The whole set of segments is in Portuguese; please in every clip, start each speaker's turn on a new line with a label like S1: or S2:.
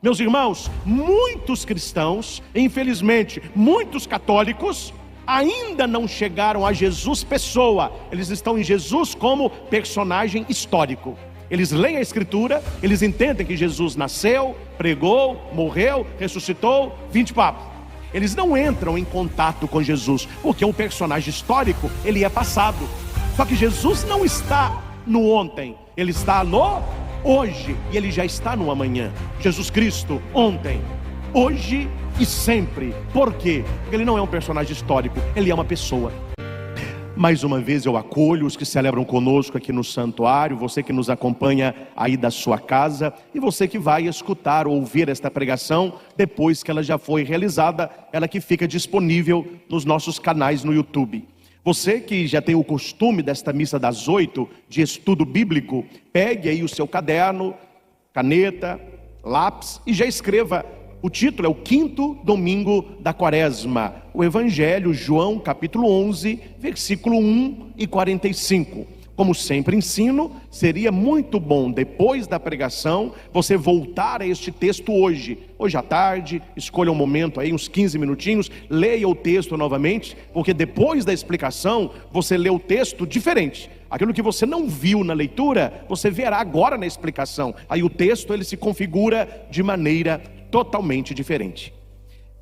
S1: Meus irmãos, muitos cristãos, infelizmente, muitos católicos, ainda não chegaram a Jesus pessoa. Eles estão em Jesus como personagem histórico. Eles leem a Escritura, eles entendem que Jesus nasceu, pregou, morreu, ressuscitou, 20 papos. Eles não entram em contato com Jesus, porque um personagem histórico, ele é passado. Só que Jesus não está no ontem, ele está no hoje, e ele já está no amanhã. Jesus Cristo, ontem, hoje e sempre. Por quê? Porque ele não é um personagem histórico, ele é uma pessoa. Mais uma vez eu acolho os que celebram conosco aqui no santuário, você que nos acompanha aí da sua casa, e você que vai escutar ou ouvir esta pregação depois que ela já foi realizada, ela que fica disponível nos nossos canais no YouTube. Você que já tem o costume desta missa das 8 de estudo bíblico, pegue aí o seu caderno, caneta, lápis e já escreva. O título é o 5º domingo da quaresma, o Evangelho, João capítulo 11, versículo 1 e 45. Como sempre ensino, seria muito bom, depois da pregação, você voltar a este texto hoje à tarde, escolha um momento aí, uns 15 minutinhos, leia o texto novamente, porque depois da explicação, você lê o texto diferente. Aquilo que você não viu na leitura, você verá agora na explicação. Aí o texto, ele se configura de maneira totalmente diferente.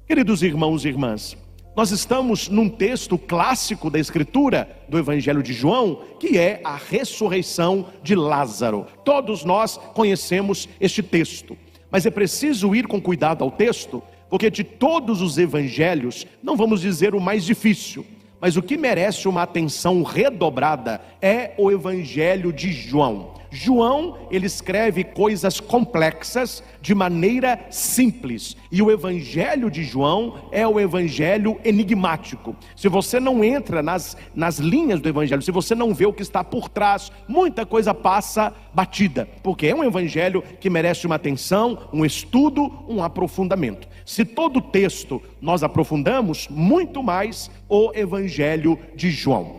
S1: Queridos irmãos e irmãs, nós estamos num texto clássico da Escritura, do Evangelho de João, que é a ressurreição de Lázaro. Todos nós conhecemos este texto, mas é preciso ir com cuidado ao texto, porque de todos os evangelhos, não vamos dizer o mais difícil, mas o que merece uma atenção redobrada é o Evangelho de João. João, ele escreve coisas complexas de maneira simples, e o Evangelho de João é o Evangelho enigmático. Se você não entra nas linhas do Evangelho, se você não vê o que está por trás, muita coisa passa batida, porque é um Evangelho que merece uma atenção, um estudo, um aprofundamento. Se todo o texto nós aprofundamos, muito mais o Evangelho de João.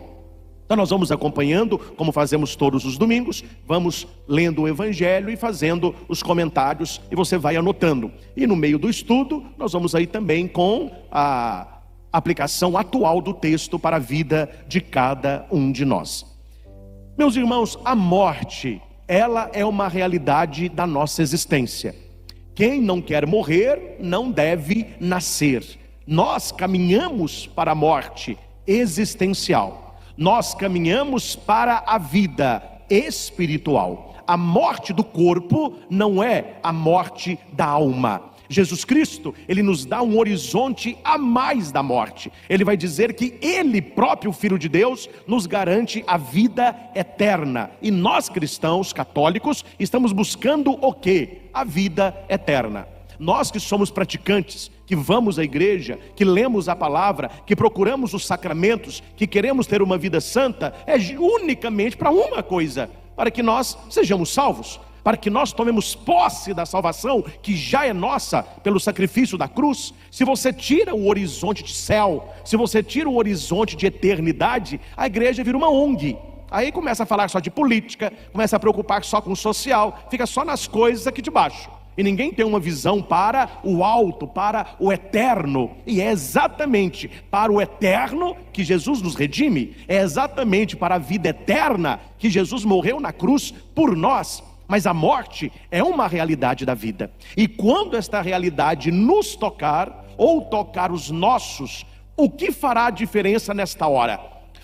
S1: Então nós vamos acompanhando, como fazemos todos os domingos, vamos lendo o Evangelho e fazendo os comentários, e você vai anotando. E no meio do estudo, nós vamos aí também com a aplicação atual do texto para a vida de cada um de nós. Meus irmãos, a morte, ela é uma realidade da nossa existência. Quem não quer morrer, não deve nascer. Nós caminhamos para a morte existencial. Nós caminhamos para a vida espiritual. A morte do corpo não é a morte da alma. Jesus Cristo, ele nos dá um horizonte a mais da morte. Ele vai dizer que ele próprio, o Filho de Deus, nos garante a vida eterna. E nós cristãos católicos estamos buscando o quê? A vida eterna. Nós que somos praticantes, que vamos à igreja, que lemos a palavra, que procuramos os sacramentos, que queremos ter uma vida santa, é unicamente para uma coisa: para que nós sejamos salvos, para que nós tomemos posse da salvação que já é nossa pelo sacrifício da cruz. Se você tira o horizonte de céu, se você tira o horizonte de eternidade, a igreja vira uma ONG. Aí começa a falar só de política, começa a preocupar só com o social, fica só nas coisas aqui de baixo. E ninguém tem uma visão para o alto, para o eterno. E é exatamente para o eterno que Jesus nos redime. É exatamente para a vida eterna que Jesus morreu na cruz por nós. Mas a morte é uma realidade da vida. E quando esta realidade nos tocar, ou tocar os nossos, o que fará a diferença nesta hora?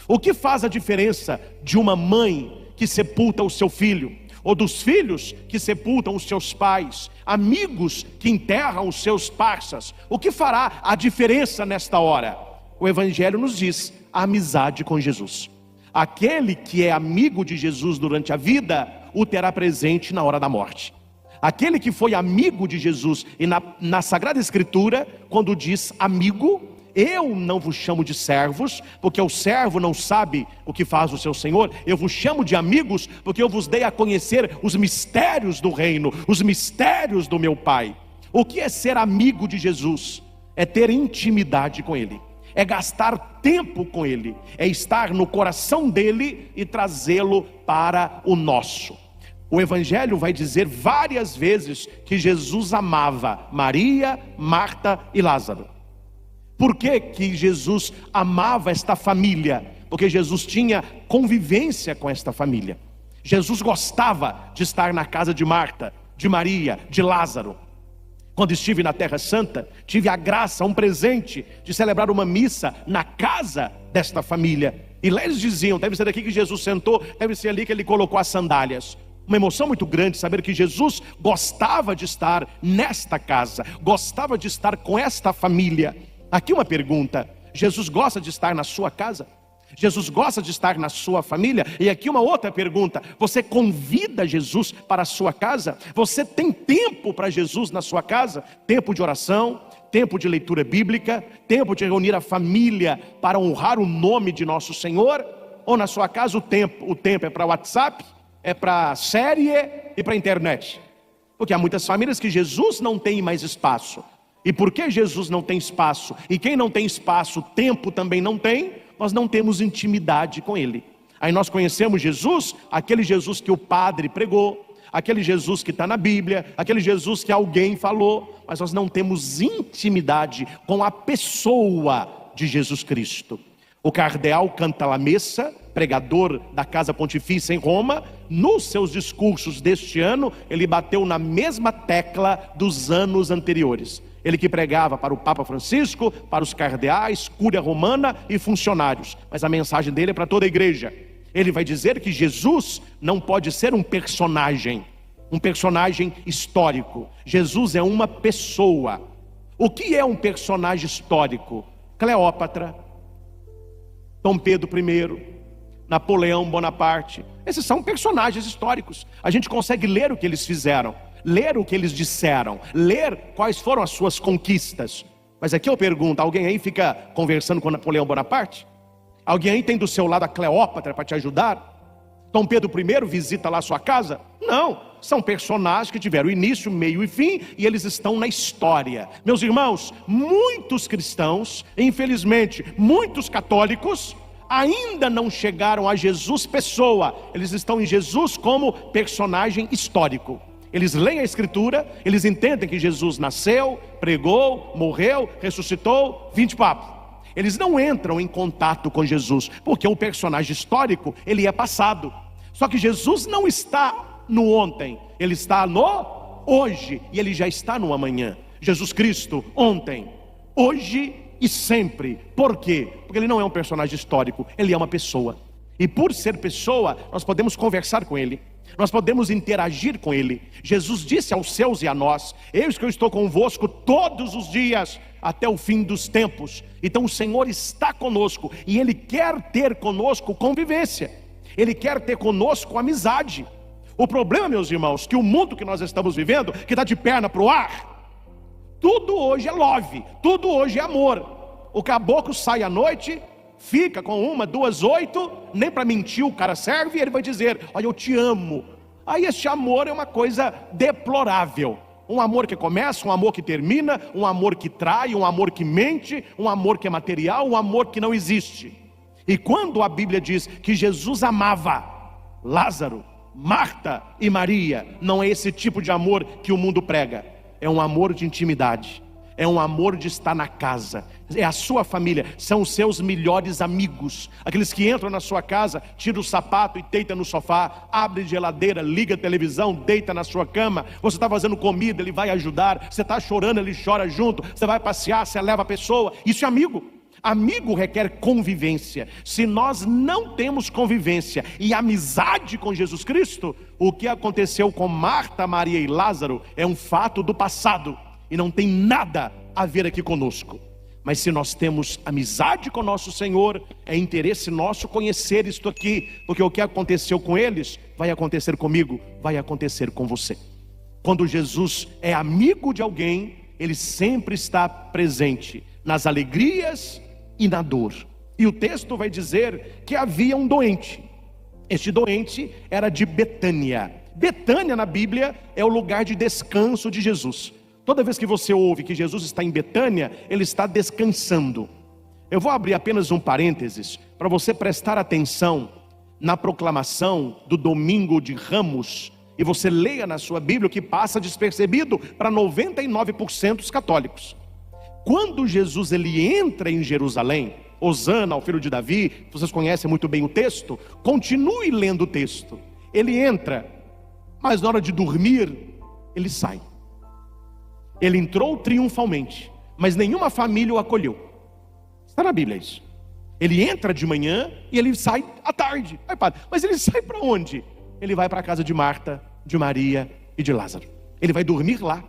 S1: O que faz a diferença de uma mãe que sepulta o seu filho? Ou dos filhos que sepultam os seus pais, amigos que enterram os seus parças? O que fará a diferença nesta hora? O Evangelho nos diz: a amizade com Jesus. Aquele que é amigo de Jesus durante a vida, o terá presente na hora da morte. Aquele que foi amigo de Jesus, e na Sagrada Escritura, quando diz amigo, eu não vos chamo de servos, porque o servo não sabe o que faz o seu senhor. Eu vos chamo de amigos, porque eu vos dei a conhecer os mistérios do reino, os mistérios do meu Pai. O que é ser amigo de Jesus? É ter intimidade com Ele, é gastar tempo com Ele, é estar no coração dele e trazê-lo para o nosso. O Evangelho vai dizer várias vezes que Jesus amava Maria, Marta e Lázaro. Por que Jesus amava esta família? Porque Jesus tinha convivência com esta família. Jesus gostava de estar na casa de Marta, de Maria, de Lázaro. Quando estive na Terra Santa, tive a graça, um presente de celebrar uma missa na casa desta família. E lá eles diziam, deve ser daqui que Jesus sentou, deve ser ali que ele colocou as sandálias. Uma emoção muito grande saber que Jesus gostava de estar nesta casa, gostava de estar com esta família. Aqui uma pergunta: Jesus gosta de estar na sua casa? Jesus gosta de estar na sua família? E aqui uma outra pergunta: você convida Jesus para a sua casa? Você tem tempo para Jesus na sua casa? Tempo de oração, tempo de leitura bíblica, tempo de reunir a família para honrar o nome de nosso Senhor? Ou na sua casa o tempo é para WhatsApp, é para série e para internet? Porque há muitas famílias que Jesus não tem mais espaço. E por que Jesus não tem espaço? E quem não tem espaço, tempo também não tem. Nós não temos intimidade com Ele. Aí nós conhecemos Jesus, aquele Jesus que o padre pregou, aquele Jesus que está na Bíblia, aquele Jesus que alguém falou, mas nós não temos intimidade com a pessoa de Jesus Cristo. O cardeal Cantalamessa, pregador da Casa Pontifícia em Roma, nos seus discursos deste ano, ele bateu na mesma tecla dos anos anteriores. Ele que pregava para o Papa Francisco, para os cardeais, cúria romana e funcionários. Mas a mensagem dele é para toda a igreja. Ele vai dizer que Jesus não pode ser um personagem histórico. Jesus é uma pessoa. O que é um personagem histórico? Cleópatra, Dom Pedro I, Napoleão Bonaparte. Esses são personagens históricos. A gente consegue ler o que eles fizeram, ler o que eles disseram, ler quais foram as suas conquistas. Mas aqui eu pergunto: alguém aí fica conversando com Napoleão Bonaparte? Alguém aí tem do seu lado a Cleópatra para te ajudar? Dom Pedro I visita lá a sua casa? Não, são personagens que tiveram início, meio e fim, e eles estão na história. Meus irmãos, muitos cristãos, infelizmente muitos católicos, ainda não chegaram a Jesus pessoa. Eles estão em Jesus como personagem histórico. Eles leem a Escritura, eles entendem que Jesus nasceu, pregou, morreu, ressuscitou, 20 papos. Eles não entram em contato com Jesus, porque o personagem histórico, ele é passado. Só que Jesus não está no ontem, ele está no hoje, e ele já está no amanhã. Jesus Cristo, ontem, hoje e sempre. Por quê? Porque ele não é um personagem histórico, ele é uma pessoa. E por ser pessoa, nós podemos conversar com ele, nós podemos interagir com ele. Jesus disse aos seus e a nós: eis que eu estou convosco todos os dias, até o fim dos tempos. Então o Senhor está conosco, e Ele quer ter conosco convivência, Ele quer ter conosco amizade. O problema, meus irmãos, que o mundo que nós estamos vivendo, que está de perna para o ar, tudo hoje é love, tudo hoje é amor. O caboclo sai à noite, fica com 1, 2, 8, nem para mentir o cara serve, e ele vai dizer: olha, eu te amo. Aí este amor é uma coisa deplorável. Um amor que começa, um amor que termina, um amor que trai, um amor que mente, um amor que é material, um amor que não existe. E quando a Bíblia diz que Jesus amava Lázaro, Marta e Maria, não é esse tipo de amor que o mundo prega. É um amor de intimidade, é um amor de estar na casa, é a sua família, são os seus melhores amigos, aqueles que entram na sua casa, tira o sapato e deita no sofá, abre a geladeira, liga a televisão, deita na sua cama. Você está fazendo comida, ele vai ajudar. Você está chorando, ele chora junto. Você vai passear, você leva a pessoa. Isso é amigo. Amigo requer convivência. Se nós não temos convivência e amizade com Jesus Cristo, o que aconteceu com Marta, Maria e Lázaro é um fato do passado e não tem nada a ver aqui conosco. Mas se nós temos amizade com nosso Senhor, é interesse nosso conhecer isto aqui, porque o que aconteceu com eles vai acontecer comigo, vai acontecer com você. Quando Jesus é amigo de alguém, ele sempre está presente nas alegrias e na dor. E o texto vai dizer que havia um doente. Este doente era de Betânia. Betânia na Bíblia é o lugar de descanso de Jesus. Toda vez que você ouve que Jesus está em Betânia, ele está descansando. Eu vou abrir apenas um parênteses para você prestar atenção na proclamação do domingo de Ramos e você leia na sua Bíblia o que passa despercebido para 99% dos católicos. Quando Jesus ele entra em Jerusalém, Hosana ao filho de Davi, vocês conhecem muito bem o texto, continue lendo o texto. Ele entra, mas na hora de dormir, ele sai. Ele entrou triunfalmente, mas nenhuma família o acolheu. Está na Bíblia isso. Ele entra de manhã e ele sai à tarde. Ai, padre, mas ele sai para onde? Ele vai para a casa de Marta, de Maria e de Lázaro. Ele vai dormir lá.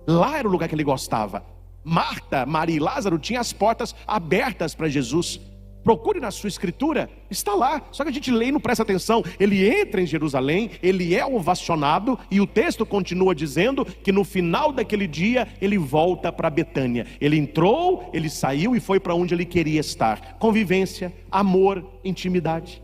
S1: Lá era o lugar que ele gostava. Marta, Maria e Lázaro tinham as portas abertas para Jesus. Procure na sua escritura, está lá. Só que a gente lê e não presta atenção. Ele entra em Jerusalém, ele é ovacionado, e o texto continua dizendo que no final daquele dia ele volta para Betânia. Ele entrou, ele saiu e foi para onde ele queria estar. Convivência, amor, intimidade.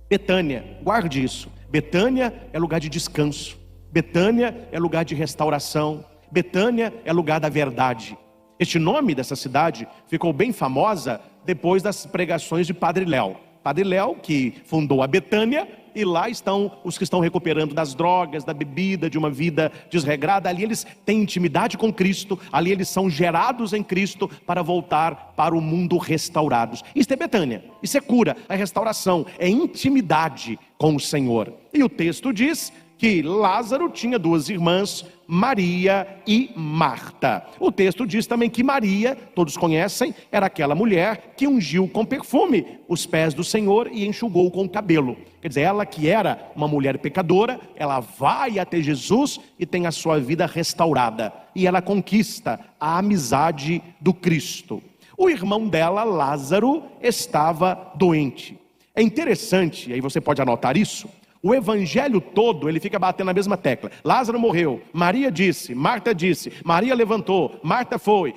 S1: Betânia, guarde isso. Betânia é lugar de descanso. Betânia é lugar de restauração. Betânia é lugar da verdade. Este nome dessa cidade ficou bem famosa depois das pregações de Padre Léo. Padre Léo que fundou a Betânia, e lá estão os que estão recuperando das drogas, da bebida, de uma vida desregrada. Ali eles têm intimidade com Cristo, ali eles são gerados em Cristo para voltar para o mundo restaurados. Isso é Betânia, isso é cura, é restauração, é intimidade com o Senhor. E o texto diz que Lázaro tinha duas irmãs, Maria e Marta. O texto diz também que Maria, todos conhecem, era aquela mulher que ungiu com perfume os pés do Senhor e enxugou com o cabelo. Quer dizer, ela que era uma mulher pecadora, ela vai até Jesus e tem a sua vida restaurada. E ela conquista a amizade do Cristo. O irmão dela, Lázaro, estava doente. É interessante, e aí você pode anotar isso, o evangelho todo, ele fica batendo na mesma tecla. Lázaro morreu, Maria disse, Marta disse, Maria levantou, Marta foi.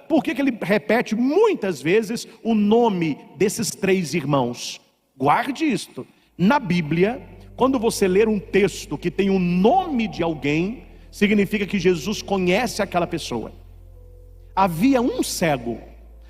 S1: Por que ele repete muitas vezes o nome desses três irmãos? Guarde isto. Na Bíblia, quando você ler um texto que tem o nome de alguém, significa que Jesus conhece aquela pessoa. Havia um cego,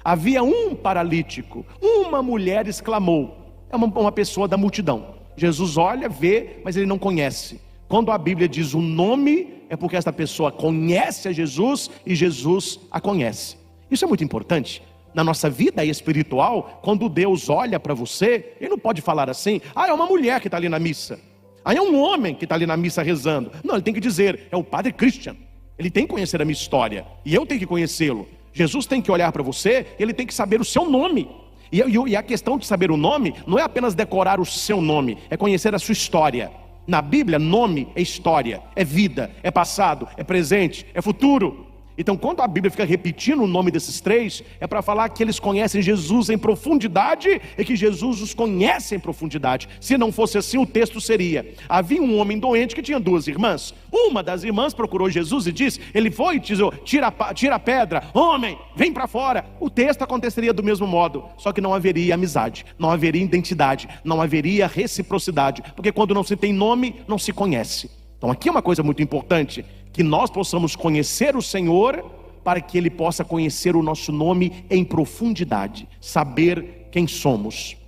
S1: havia um paralítico, uma mulher exclamou. É uma pessoa da multidão. Jesus olha, vê, mas ele não conhece. Quando a Bíblia diz o nome, é porque essa pessoa conhece a Jesus e Jesus a conhece. Isso é muito importante. Na nossa vida espiritual, quando Deus olha para você, ele não pode falar assim: é uma mulher que está ali na missa, é um homem que está ali na missa rezando. Não, ele tem que dizer: é o Padre Christian. Ele tem que conhecer a minha história e eu tenho que conhecê-lo. Jesus tem que olhar para você, ele tem que saber o seu nome. E a questão de saber o nome não é apenas decorar o seu nome, é conhecer a sua história. Na Bíblia, nome é história, é vida, é passado, é presente, é futuro. Então quando a Bíblia fica repetindo o nome desses três, é para falar que eles conhecem Jesus em profundidade e que Jesus os conhece em profundidade. Se não fosse assim, o texto seria: havia um homem doente que tinha duas irmãs. Uma das irmãs procurou Jesus e disse, ele foi e disse: tira a pedra, homem, vem para fora. O texto aconteceria do mesmo modo, só que não haveria amizade, não haveria identidade, não haveria reciprocidade, porque quando não se tem nome, não se conhece. Então aqui é uma coisa muito importante, que nós possamos conhecer o Senhor, para que Ele possa conhecer o nosso nome em profundidade, saber quem somos.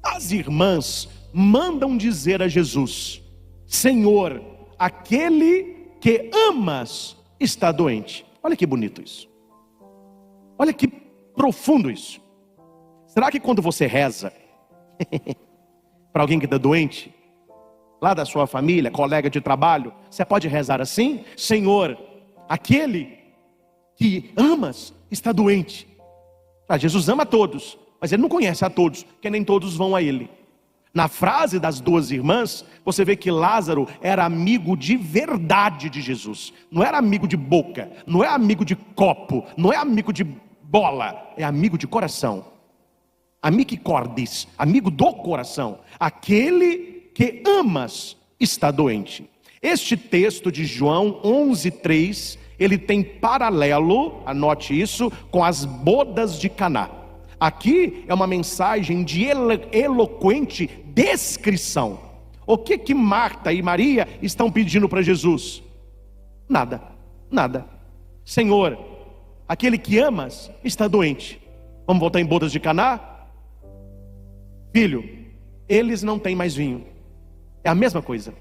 S1: As irmãs mandam dizer a Jesus: Senhor, aquele que amas está doente. Olha que bonito isso. Olha que profundo isso. Será que quando você reza para alguém que está doente, lá da sua família, colega de trabalho, você pode rezar assim: Senhor, aquele que amas está doente. Jesus ama a todos, mas Ele não conhece a todos, porque nem todos vão a Ele. Na frase das duas irmãs, você vê que Lázaro era amigo de verdade de Jesus. Não era amigo de boca, não é amigo de copo, não é amigo de bola, é amigo de coração. Amici cordis, amigo do coração. Aquele que amas está doente. Este texto de João 11:3, ele tem paralelo, anote isso, com as bodas de Caná. Aqui é uma mensagem de eloquente descrição. O que Marta e Maria estão pedindo para Jesus? Nada, nada. Senhor, aquele que amas está doente. Vamos voltar em bodas de Caná? Filho, eles não têm mais vinho. É a mesma coisa.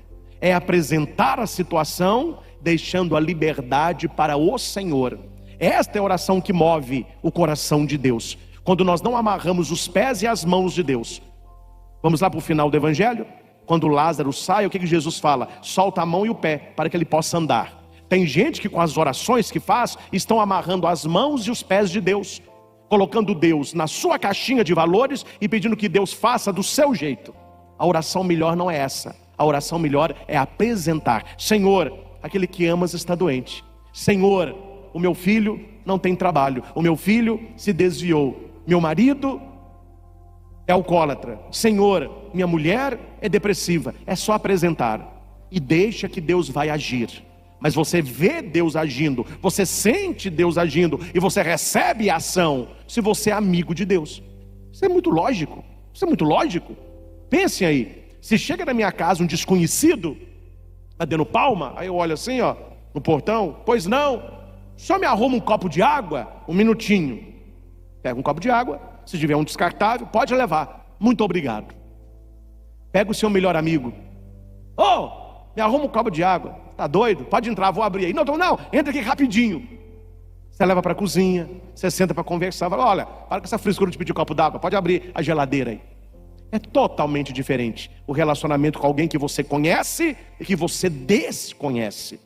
S1: é apresentar a situação, deixando a liberdade para o Senhor. Esta é a oração que move o coração de Deus. Quando nós não amarramos os pés e as mãos de Deus. Vamos lá para o final do Evangelho? Quando Lázaro sai, o que Jesus fala? Solta a mão e o pé, para que ele possa andar. Tem gente que com as orações que faz, estão amarrando as mãos e os pés de Deus, colocando Deus na sua caixinha de valores e pedindo que Deus faça do seu jeito. A oração melhor não é essa. A oração melhor é apresentar: Senhor, aquele que amas está doente. Senhor, o meu filho não tem trabalho. O meu filho se desviou. Meu marido é alcoólatra. Senhor, minha mulher é depressiva. É só apresentar e deixa que Deus vai agir. Mas você vê Deus agindo, você sente Deus agindo e você recebe a ação se você é amigo de Deus. Isso é muito lógico. Isso é muito lógico. Pensem aí, se chega na minha casa um desconhecido, tá dando palma, aí eu olho assim, ó, no portão: pois não, só me arruma um copo de água, um minutinho. Pega um copo de água, se tiver um descartável, pode levar, muito obrigado. Pega o seu melhor amigo: ô, me arruma um copo de água. Tá doido? Pode entrar, vou abrir aí. Não, entra aqui rapidinho. Você leva para a cozinha, você senta para conversar, fala: olha, para com essa frescura de pedir um copo d'água, pode abrir a geladeira aí. É totalmente diferente o relacionamento com alguém que você conhece e que você desconhece.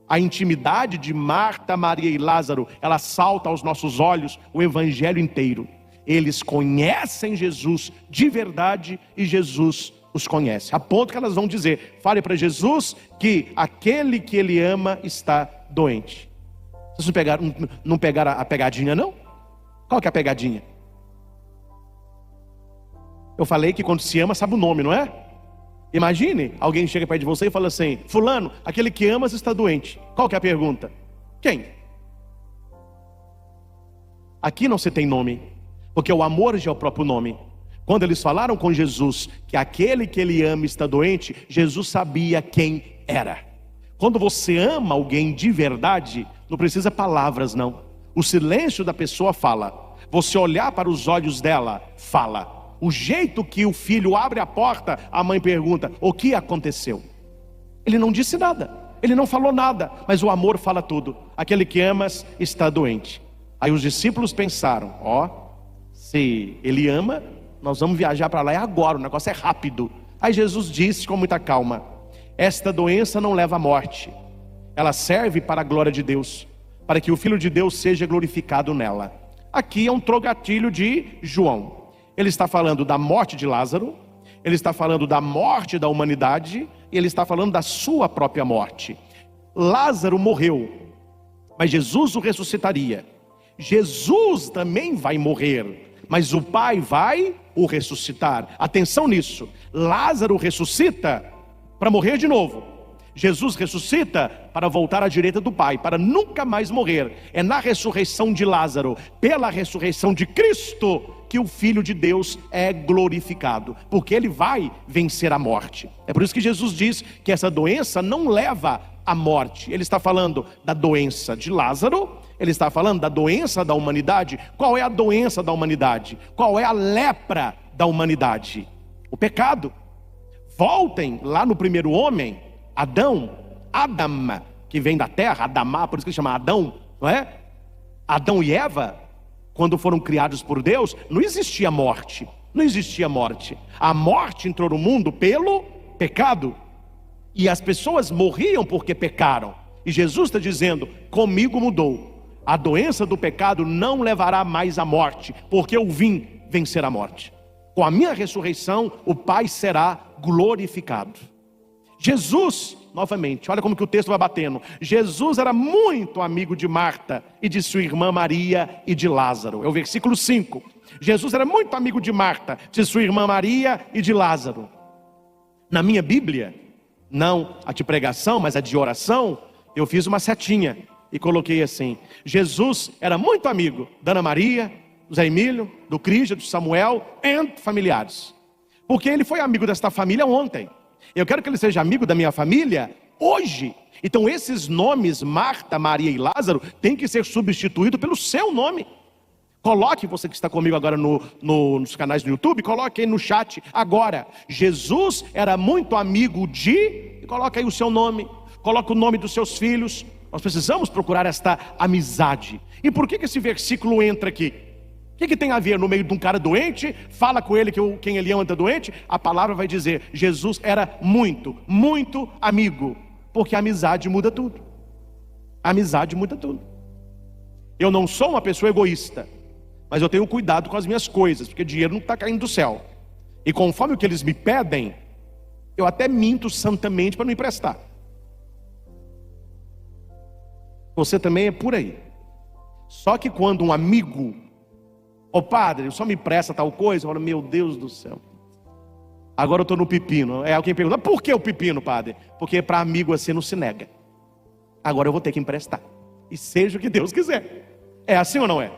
S1: A intimidade de Marta, Maria e Lázaro, ela salta aos nossos olhos o Evangelho inteiro. Eles conhecem Jesus de verdade e Jesus os conhece, a ponto que elas vão dizer: fale para Jesus que aquele que ele ama está doente. Vocês não pegaram a pegadinha, não? Qual que é a pegadinha? Eu falei que quando se ama sabe o nome, não é? Imagine, alguém chega perto de você e fala assim: fulano, aquele que amas está doente. Qual que é a pergunta? Quem? Aqui não se tem nome, porque o amor já é o próprio nome. Quando eles falaram com Jesus que aquele que ele ama está doente, Jesus sabia quem era. Quando você ama alguém de verdade, não precisa palavras não. O silêncio da pessoa fala. Você olhar para os olhos dela, fala. O jeito que o filho abre a porta, a mãe pergunta: o que aconteceu? Ele não disse nada, ele não falou nada, mas o amor fala tudo. Aquele que amas está doente. Aí os discípulos pensaram: ó, se ele ama, nós vamos viajar para lá, é agora, o negócio é rápido. Aí Jesus disse com muita calma: esta doença não leva à morte, ela serve para a glória de Deus, para que o Filho de Deus seja glorificado nela. Aqui é um trocadilho de João. Ele está falando da morte de Lázaro, ele está falando da morte da humanidade, e ele está falando da sua própria morte. Lázaro morreu, mas Jesus o ressuscitaria. Jesus também vai morrer, mas o Pai vai o ressuscitar. Atenção nisso. Lázaro ressuscita para morrer de novo. Jesus ressuscita para voltar à direita do Pai, para nunca mais morrer. É na ressurreição de Lázaro, pela ressurreição de Cristo, que o Filho de Deus é glorificado, porque ele vai vencer a morte. É por isso que Jesus diz que essa doença não leva à morte. Ele está falando da doença de Lázaro, ele está falando da doença da humanidade. Qual é a doença da humanidade? Qual é a lepra da humanidade? O pecado. Voltem lá no primeiro homem, Adam, que vem da terra, Adamá, por isso que ele chama Adão, não é? Adão e Eva, quando foram criados por Deus, não existia morte. Não existia morte. A morte entrou no mundo pelo pecado. E as pessoas morriam porque pecaram. E Jesus está dizendo: comigo mudou. A doença do pecado não levará mais à morte, porque eu vim vencer a morte. Com a minha ressurreição, o Pai será glorificado. Jesus, novamente, olha como que o texto vai batendo. Jesus era muito amigo de Marta e de sua irmã Maria e de Lázaro. É o versículo 5. Jesus era muito amigo de Marta, de sua irmã Maria e de Lázaro. Na minha Bíblia, não a de pregação, mas a de oração, eu fiz uma setinha e coloquei assim: Jesus era muito amigo da Ana Maria, do Zé Emílio, do Crígia, do Samuel e familiares. Porque ele foi amigo desta família ontem. Eu quero que ele seja amigo da minha família hoje. Então esses nomes, Marta, Maria e Lázaro, tem que ser substituído pelo seu nome. Coloque, você que está comigo agora nos canais do YouTube, coloque aí no chat agora: Jesus era muito amigo de e coloca aí o seu nome, coloca o nome dos seus filhos. Nós precisamos procurar esta amizade. E por que esse versículo entra aqui? O que tem a ver? No meio de um cara doente, fala com ele que quem ele ama está doente. A palavra vai dizer, Jesus era muito, muito amigo. Porque a amizade muda tudo. A amizade muda tudo. Eu não sou uma pessoa egoísta, mas eu tenho cuidado com as minhas coisas, porque dinheiro não está caindo do céu. E conforme o que eles me pedem, eu até minto santamente para não emprestar. Você também é por aí. Só que quando um amigo, padre, só me empresta tal coisa, eu falo, meu Deus do céu, agora eu estou no pepino. Alguém pergunta, por que o pepino, padre? Porque para amigo assim não se nega. Agora eu vou ter que emprestar, e seja o que Deus quiser. É assim ou não é?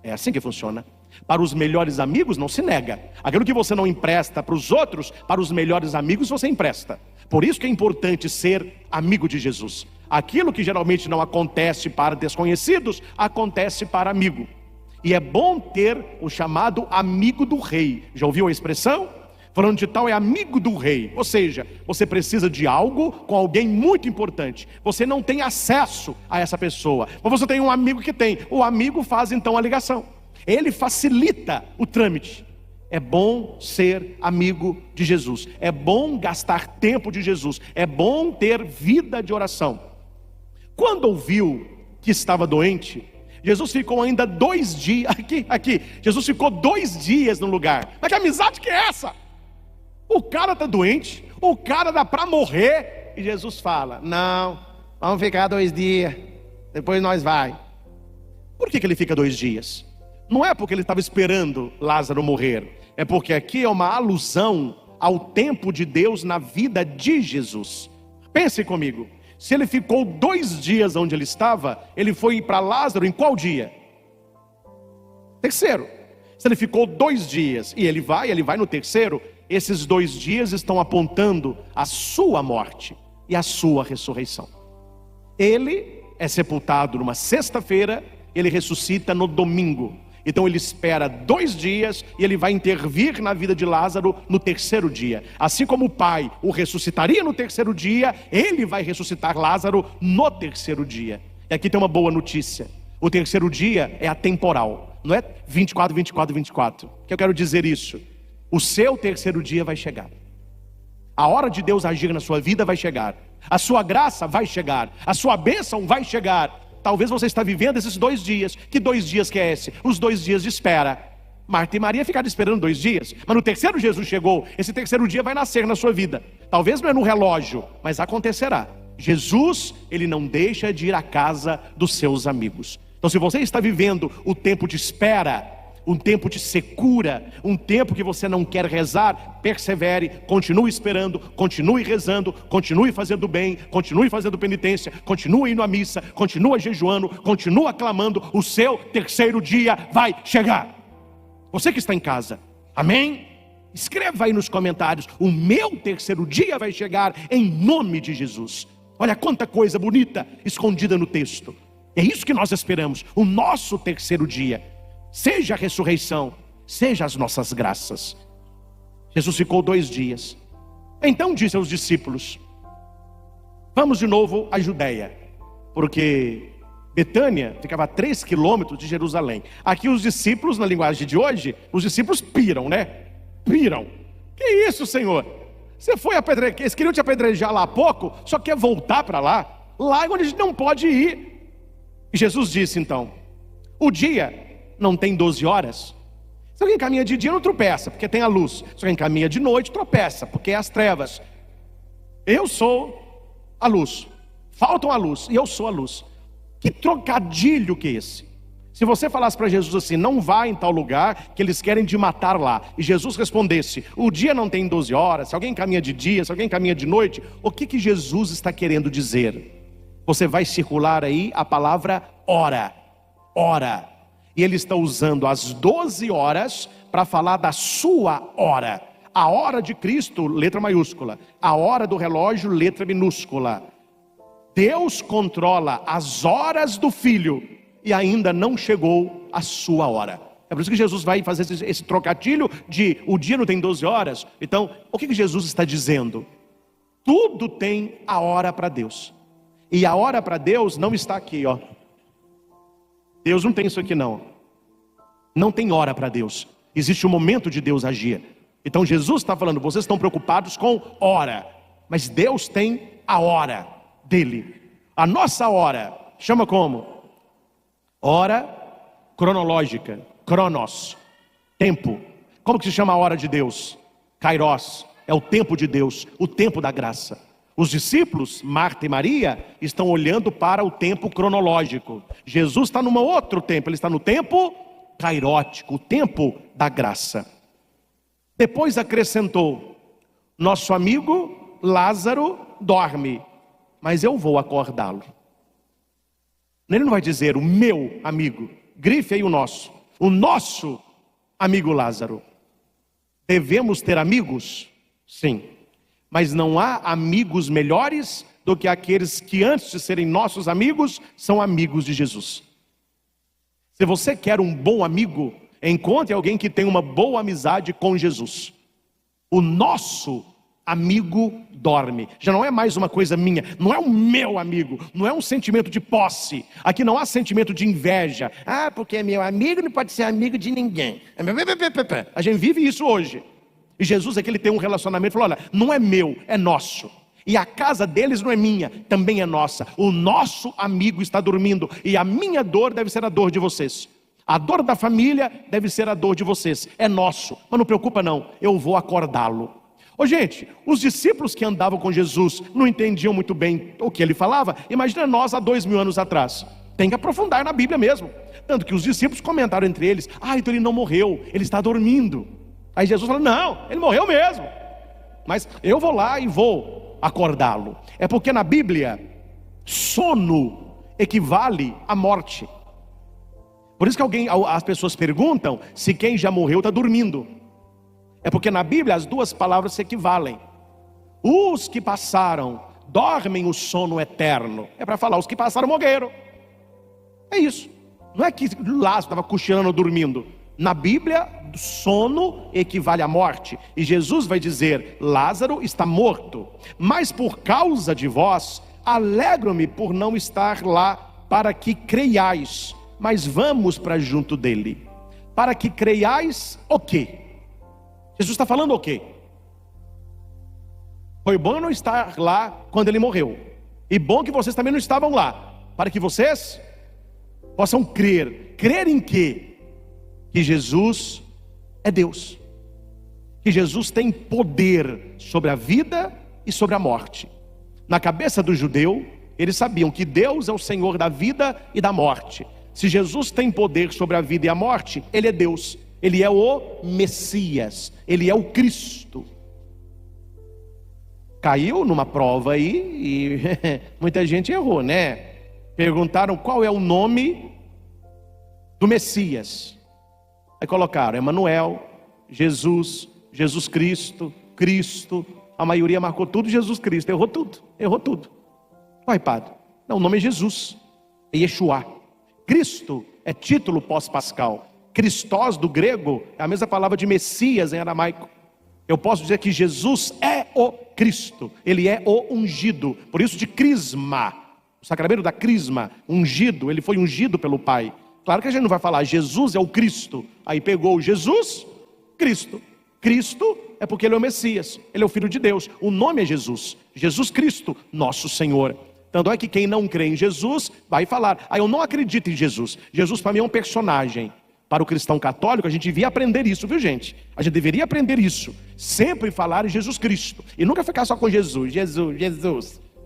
S1: É assim que funciona. Para os melhores amigos não se nega. Aquilo que você não empresta para os outros, para os melhores amigos você empresta. Por isso que é importante ser amigo de Jesus. Aquilo que geralmente não acontece para desconhecidos, acontece para amigo. E é bom ter o chamado amigo do rei. Já ouviu a expressão? Falando de tal é amigo do rei. Ou seja, você precisa de algo com alguém muito importante. Você não tem acesso a essa pessoa, mas você tem um amigo que tem. O amigo faz então a ligação. Ele facilita o trâmite. É bom ser amigo de Jesus. É bom gastar tempo de Jesus. É bom ter vida de oração. Quando ouviu que estava doente, Jesus ficou ainda 2 dias. Aqui. Jesus ficou 2 dias no lugar. Mas que amizade que é essa? O cara está doente. O cara dá para morrer. E Jesus fala, não, vamos ficar 2 dias. Depois nós vai. Por que ele fica 2 dias? Não é porque ele estava esperando Lázaro morrer. É porque aqui é uma alusão ao tempo de Deus na vida de Jesus. Pense comigo. Se ele ficou 2 dias onde ele estava, ele foi para Lázaro em qual dia? Terceiro. Se ele ficou 2 dias e ele vai no terceiro, esses 2 dias estão apontando a sua morte e a sua ressurreição. Ele é sepultado numa sexta-feira, ele ressuscita no domingo. Então ele espera 2 dias e ele vai intervir na vida de Lázaro no terceiro dia. Assim como o Pai o ressuscitaria no terceiro dia, ele vai ressuscitar Lázaro no terceiro dia. E aqui tem uma boa notícia. O terceiro dia é atemporal. Não é 24, 24, 24. O que eu quero dizer isso? O seu terceiro dia vai chegar. A hora de Deus agir na sua vida vai chegar. A sua graça vai chegar. A sua bênção vai chegar. Talvez você está vivendo esses 2 dias. Que 2 dias que é esse? Os 2 dias de espera. Marta e Maria ficaram esperando 2 dias. Mas no terceiro Jesus chegou. Esse terceiro dia vai nascer na sua vida. Talvez não é no relógio, mas acontecerá. Jesus, ele não deixa de ir à casa dos seus amigos. Então se você está vivendo o tempo de espera, um tempo de secura, um tempo que você não quer rezar, persevere, continue esperando, continue rezando, continue fazendo bem, continue fazendo penitência, continue indo à missa, continue jejuando, continue clamando, o seu terceiro dia vai chegar. Você que está em casa, amém? Escreva aí nos comentários, o meu terceiro dia vai chegar em nome de Jesus. Olha quanta coisa bonita escondida no texto. É isso que nós esperamos, o nosso terceiro dia. Seja a ressurreição, seja as nossas graças. Jesus ficou 2 dias. Então disse aos discípulos, vamos de novo à Judeia, porque Betânia ficava a 3 quilômetros de Jerusalém. Aqui os discípulos, na linguagem de hoje, os discípulos piram, né? Piram. Que isso, Senhor? Você foi apedrejar, eles queriam te apedrejar lá há pouco, só quer voltar para lá? Lá é onde a gente não pode ir. E Jesus disse então, o dia não tem 12 horas? Se alguém caminha de dia não tropeça, porque tem a luz. Se alguém caminha de noite tropeça, porque é as trevas. Eu sou a luz, faltam a luz e eu sou a luz. Que trocadilho que é esse? Se você falasse para Jesus assim, não vá em tal lugar, que eles querem te matar lá, e Jesus respondesse, o dia não tem 12 horas, se alguém caminha de dia, se alguém caminha de noite, o que Jesus está querendo dizer? Você vai circular aí a palavra hora, hora. E ele está usando as 12 horas para falar da sua hora. A hora de Cristo, letra maiúscula. A hora do relógio, letra minúscula. Deus controla as horas do Filho e ainda não chegou a sua hora. É por isso que Jesus vai fazer esse trocadilho de o dia não tem 12 horas. Então, o que Jesus está dizendo? Tudo tem a hora para Deus. E a hora para Deus não está aqui, ó. Deus não tem isso aqui não. Não tem hora para Deus. Existe um momento de Deus agir. Então Jesus está falando, vocês estão preocupados com hora, mas Deus tem a hora dele. A nossa hora, chama como? Hora cronológica, cronos, tempo. Como que se chama a hora de Deus? Kairos, é o tempo de Deus, o tempo da graça. Os discípulos, Marta e Maria, estão olhando para o tempo cronológico. Jesus está num outro tempo, ele está no tempo kairótico, o tempo da graça. Depois acrescentou, nosso amigo Lázaro dorme, mas eu vou acordá-lo. Ele não vai dizer o meu amigo, grife aí o nosso amigo Lázaro. Devemos ter amigos? Sim, mas não há amigos melhores do que aqueles que antes de serem nossos amigos, são amigos de Jesus. Se você quer um bom amigo, encontre alguém que tem uma boa amizade com Jesus. O nosso amigo dorme. Já não é mais uma coisa minha, não é o meu amigo, não é um sentimento de posse. Aqui não há sentimento de inveja. Ah, porque é meu amigo, não pode ser amigo de ninguém. A gente vive isso hoje. E Jesus aqui ele tem um relacionamento, falou, olha, não é meu, é nosso. E a casa deles não é minha, também é nossa. O nosso amigo está dormindo, e a minha dor deve ser a dor de vocês. A dor da família deve ser a dor de vocês, é nosso. Mas não preocupa não, eu vou acordá-lo. Ô gente, os discípulos que andavam com Jesus não entendiam muito bem o que ele falava. Imagina nós há 2000 anos atrás. Tem que aprofundar na Bíblia mesmo. Tanto que os discípulos comentaram entre eles, então ele não morreu, ele está dormindo. Aí Jesus falou, não, ele morreu mesmo, mas eu vou lá e vou acordá-lo. É porque na Bíblia, sono equivale à morte. Por isso que as pessoas perguntam se quem já morreu está dormindo. É porque na Bíblia as duas palavras se equivalem. Os que passaram dormem o sono eterno. É para falar, os que passaram morreram. É isso. Não é que Lázaro estava cochilando ou dormindo. Na Bíblia, sono equivale à morte. E Jesus vai dizer, Lázaro está morto. Mas por causa de vós, alegro-me por não estar lá para que creiais. Mas vamos para junto dele. Para que creiais o quê? Jesus está falando o quê? Foi bom não estar lá quando ele morreu. E bom que vocês também não estavam lá. Para que vocês possam crer. Crer em quê? Que Jesus é Deus. Que Jesus tem poder sobre a vida e sobre a morte. Na cabeça do judeu, eles sabiam que Deus é o Senhor da vida e da morte. Se Jesus tem poder sobre a vida e a morte, Ele é Deus. Ele é o Messias. Ele é o Cristo. Caiu numa prova aí e muita gente errou, né? Perguntaram qual é o nome do Messias. Aí colocaram Emanuel, Jesus, Jesus Cristo, Cristo. A maioria marcou tudo Jesus Cristo. Errou tudo. Uai, padre, não, o nome é Jesus, é Yeshua. Cristo é título pós-pascal. Christos do grego é a mesma palavra de Messias em aramaico. Eu posso dizer que Jesus é o Cristo. Ele é o ungido. Por isso de crisma, o sacramento da crisma, ungido. Ele foi ungido pelo Pai. Claro que a gente não vai falar Jesus é o Cristo. Aí pegou Jesus, Cristo. Cristo é porque ele é o Messias. Ele é o Filho de Deus. O nome é Jesus. Jesus Cristo, nosso Senhor. Tanto é que quem não crê em Jesus vai falar, eu não acredito em Jesus. Jesus para mim é um personagem. Para o cristão católico a gente devia aprender isso, viu gente? A gente deveria aprender isso. Sempre falar em Jesus Cristo. E nunca ficar só com Jesus.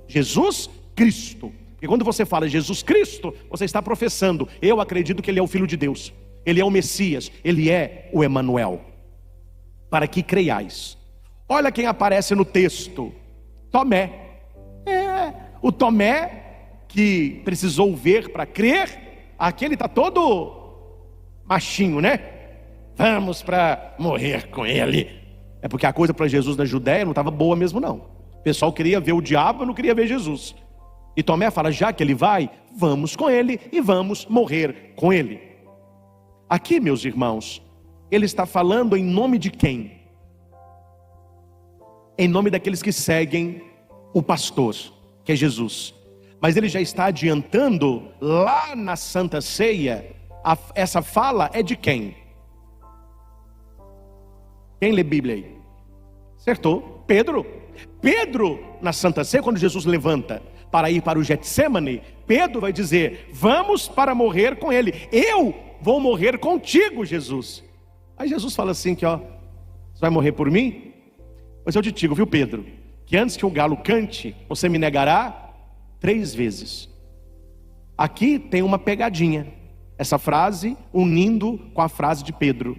S1: Jesus Cristo. Porque quando você fala Jesus Cristo, você está professando, eu acredito que Ele é o Filho de Deus. Ele é o Messias. Ele é o Emanuel. Para que creiais. Olha quem aparece no texto. Tomé. O Tomé que precisou ver para crer. Aquele está todo machinho, né? Vamos para morrer com ele. É porque a coisa para Jesus na Judéia não estava boa mesmo não. O pessoal queria ver o diabo, não queria ver Jesus. E Tomé fala, já que ele vai, vamos com ele e vamos morrer com ele. Aqui, meus irmãos, ele está falando em nome de quem? Em nome daqueles que seguem o pastor, que é Jesus. Mas ele já está adiantando lá na Santa Ceia. Essa fala é de quem? Quem lê Bíblia aí? Acertou, Pedro. Pedro, na Santa Ceia, quando Jesus levanta para ir para o Getsemane, Pedro vai dizer: vamos para morrer com ele. Eu vou morrer contigo, Jesus. Aí Jesus fala assim que, ó, você vai morrer por mim? Mas eu te digo, viu, Pedro, que antes que o galo cante, você me negará 3 vezes. Aqui tem uma pegadinha. Essa frase unindo com a frase de Pedro.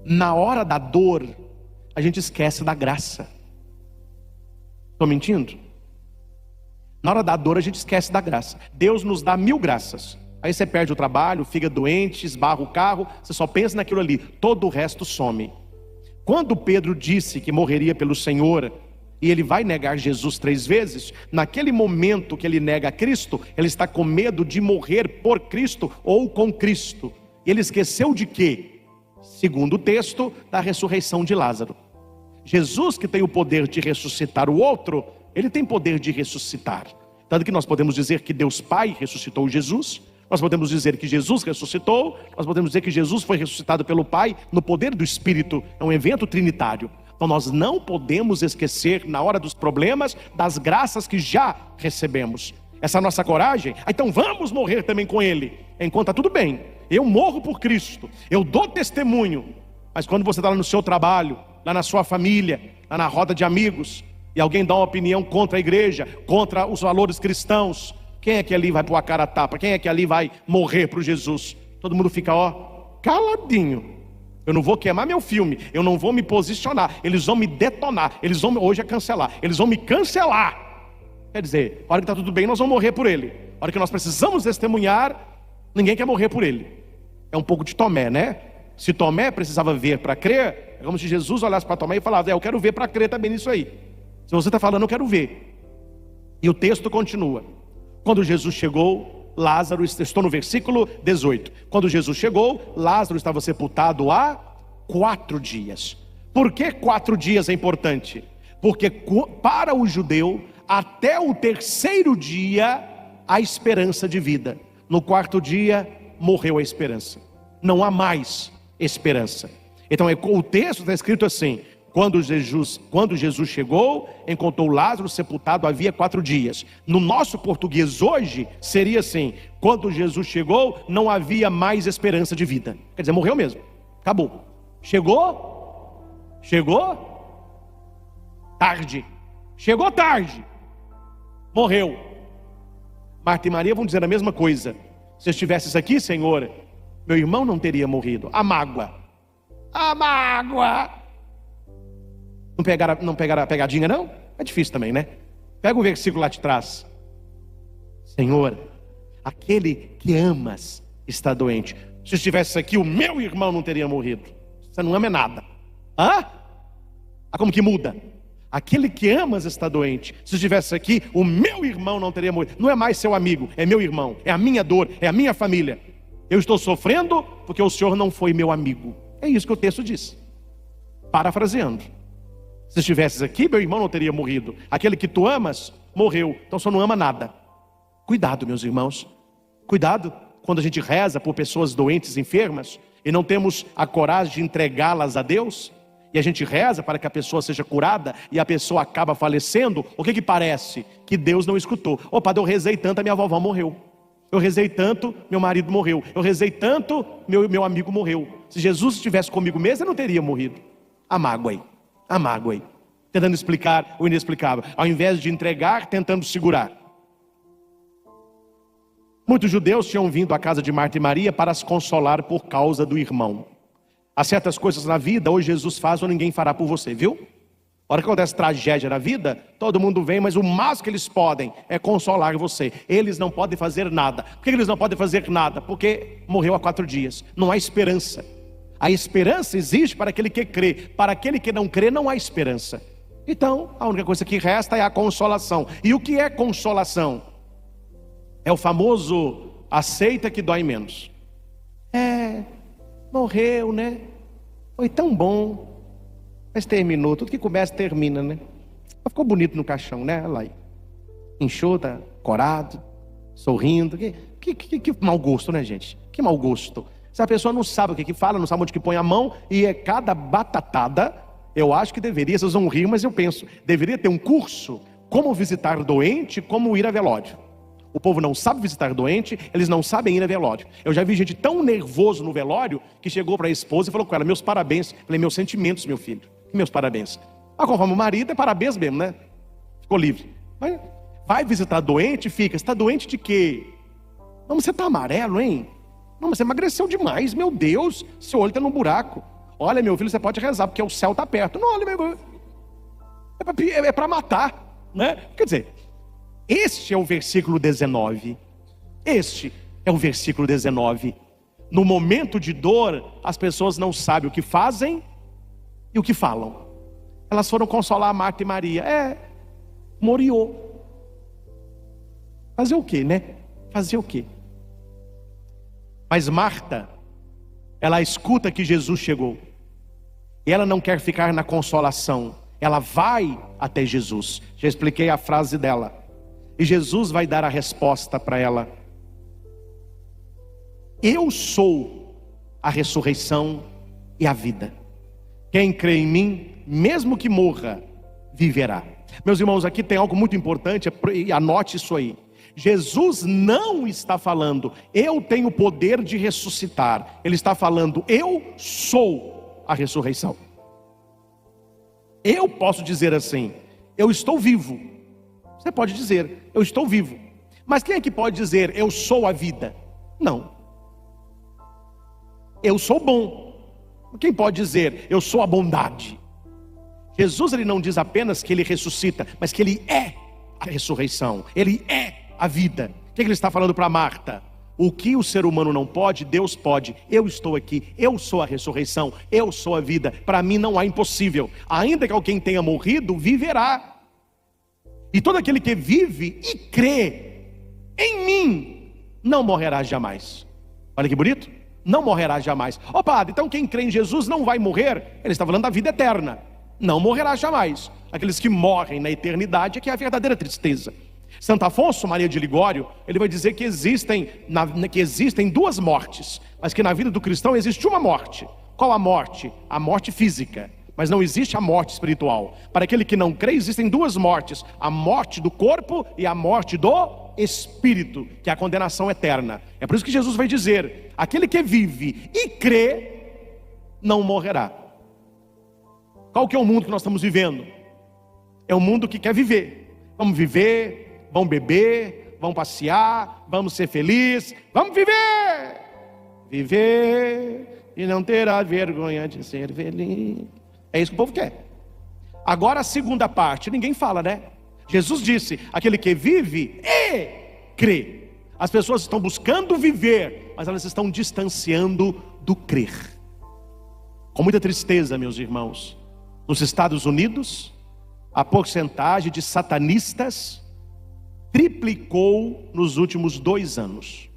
S1: Na hora da dor, a gente esquece da graça. Estou mentindo? Na hora da dor a gente esquece da graça. Deus nos dá 1000 graças. Aí você perde o trabalho, fica doente, esbarra o carro, você só pensa naquilo ali, todo o resto some. Quando Pedro disse que morreria pelo Senhor, e ele vai negar Jesus 3 vezes, naquele momento que ele nega Cristo, ele está com medo de morrer por Cristo ou com Cristo. Ele esqueceu de quê? Segundo o texto, da ressurreição de Lázaro. Jesus, que tem o poder de ressuscitar o outro, ele tem poder de ressuscitar. Tanto que nós podemos dizer que Deus Pai ressuscitou Jesus, nós podemos dizer que Jesus ressuscitou, nós podemos dizer que Jesus foi ressuscitado pelo Pai no poder do Espírito. É um evento trinitário. Então nós não podemos esquecer, na hora dos problemas, das graças que já recebemos. Essa nossa coragem, então vamos morrer também com Ele. Enquanto está tudo bem, eu morro por Cristo, eu dou testemunho. Mas quando você está lá no seu trabalho, lá na sua família, lá na roda de amigos, e alguém dá uma opinião contra a igreja, contra os valores cristãos, quem é que ali vai pôr a cara a tapa? Quem é que ali vai morrer por Jesus? Todo mundo fica, ó, caladinho. Eu não vou queimar meu filme, eu não vou me posicionar, eles vão me detonar, eles vão, hoje é cancelar, eles vão me cancelar. Quer dizer, a hora que está tudo bem, nós vamos morrer por ele. A hora que nós precisamos testemunhar, ninguém quer morrer por ele. É um pouco de Tomé, né? Se Tomé precisava ver para crer, é como se Jesus olhasse para Tomé e falasse: eu quero ver para crer também nisso aí. Se você está falando, eu quero ver. E o texto continua. Quando Jesus chegou, Lázaro, estou no versículo 18. Quando Jesus chegou, Lázaro estava sepultado há 4 dias. Por que 4 dias é importante? Porque para o judeu, até o 3º dia, há esperança de vida. No 4º dia, morreu a esperança. Não há mais esperança. Então o texto está escrito assim: quando Jesus chegou, encontrou Lázaro sepultado havia 4 dias. No nosso português hoje, seria assim: quando Jesus chegou, não havia mais esperança de vida. Quer dizer, morreu mesmo, acabou. Chegou tarde. Chegou tarde, morreu. Marta e Maria vão dizer a mesma coisa: se estivesses aqui, Senhor, meu irmão não teria morrido. A mágoa. Não pegaram a pegadinha, não? É difícil também, né? Pega o versículo lá de trás. Senhor, aquele que amas está doente. Se estivesse aqui, o meu irmão não teria morrido. Você não ama nada. Como que muda? Aquele que amas está doente. Se estivesse aqui, o meu irmão não teria morrido. Não é mais seu amigo, é meu irmão. É a minha dor, é a minha família. Eu estou sofrendo porque o Senhor não foi meu amigo. É isso que o texto diz. Parafraseando: se estivesses aqui, meu irmão não teria morrido. Aquele que tu amas, morreu. Então só não ama nada. Cuidado, meus irmãos. Cuidado quando a gente reza por pessoas doentes, enfermas, e não temos a coragem de entregá-las a Deus. E a gente reza para que a pessoa seja curada, e a pessoa acaba falecendo. O que parece? Que Deus não escutou. Padre, eu rezei tanto, a minha vovó morreu. Eu rezei tanto, meu marido morreu. Eu rezei tanto, meu amigo morreu. Se Jesus estivesse comigo mesmo, eu não teria morrido. A mágoa aí. Tentando explicar o inexplicável. Ao invés de entregar, tentando segurar. Muitos judeus tinham vindo à casa de Marta e Maria para se consolar por causa do irmão. Há certas coisas na vida, ou Jesus faz ou ninguém fará por você, viu? A hora que acontece tragédia na vida, todo mundo vem, mas o máximo que eles podem é consolar você. Eles não podem fazer nada. Por que eles não podem fazer nada? Porque morreu há 4 dias. Não há esperança. A esperança existe para aquele que crê. Para aquele que não crê, não há esperança. Então, a única coisa que resta é a consolação. E o que é consolação? É o famoso aceita que dói menos. Morreu, né? Foi tão bom. Mas terminou, tudo que começa termina, né? Ficou bonito no caixão, né? Olha lá aí. enxuta, corado, sorrindo. Que mau gosto, né, gente? Que mau gosto. Se a pessoa não sabe o que fala, não sabe onde que põe a mão, e é cada batatada, eu acho que deveria, vocês vão rir, mas eu penso, deveria ter um curso, como visitar doente, como ir a velório. O povo não sabe visitar doente, eles não sabem ir a velório. Eu já vi gente tão nervoso no velório, que chegou para a esposa e falou com ela, meus parabéns. Falei, meus sentimentos, meu filho, meus parabéns. Mas conforme o marido, é parabéns mesmo, né? Ficou livre. Vai visitar doente, fica, você está doente de quê? Não, mas você está amarelo, hein? Não, mas você emagreceu demais, meu Deus, seu olho está num buraco. Olha, meu filho, você pode rezar, porque o céu está perto. Não, olha, meu... é para matar, né? Quer dizer, este é o versículo 19. Este é o versículo 19. No momento de dor, as pessoas não sabem o que fazem e o que falam. Elas foram consolar Marta e Maria. Moriou. Fazer o quê, né? Fazer o quê? Mas Marta, ela escuta que Jesus chegou. E ela não quer ficar na consolação. Ela vai até Jesus. Já expliquei a frase dela. E Jesus vai dar a resposta para ela. Eu sou a ressurreição e a vida. Quem crê em mim, mesmo que morra, viverá. Meus irmãos, aqui tem algo muito importante, e anote isso aí. Jesus não está falando, eu tenho o poder de ressuscitar. Ele está falando, eu sou a ressurreição. Eu posso dizer assim, eu estou vivo. Você pode dizer, eu estou vivo. Mas quem é que pode dizer, eu sou a vida? Não. Eu sou bom. Quem pode dizer, eu sou a bondade? Jesus, ele não diz apenas que ele ressuscita, mas que ele é a ressurreição. Ele é a vida. O que ele está falando para Marta? O que o ser humano não pode, Deus pode. Eu estou aqui, eu sou a ressurreição, eu sou a vida. Para mim não há impossível. Ainda que alguém tenha morrido, viverá. E todo aquele que vive e crê em mim, não morrerá jamais. Olha que bonito. Não morrerá jamais. Ó padre, então quem crê em Jesus não vai morrer? Ele está falando da vida eterna. Não morrerá jamais. Aqueles que morrem na eternidade é que é a verdadeira tristeza. Santo Afonso Maria de Ligório, ele vai dizer que existem duas mortes, mas que na vida do cristão existe uma morte. Qual a morte? A morte física. Mas não existe a morte espiritual. Para aquele que não crê, existem duas mortes: a morte do corpo e a morte do espírito, que é a condenação eterna. É por isso que Jesus vai dizer: aquele que vive e crê não morrerá. Qual que é o mundo que nós estamos vivendo? É um mundo que quer viver. Vamos viver, vamos beber, vamos passear, vamos ser felizes, vamos viver. Viver e não terá vergonha de ser feliz. É isso que o povo quer. Agora a segunda parte, ninguém fala, né? Jesus disse, aquele que vive e crê. As pessoas estão buscando viver, mas elas estão distanciando do crer. Com muita tristeza, meus irmãos, nos Estados Unidos, a porcentagem de satanistas triplicou nos últimos 2 anos.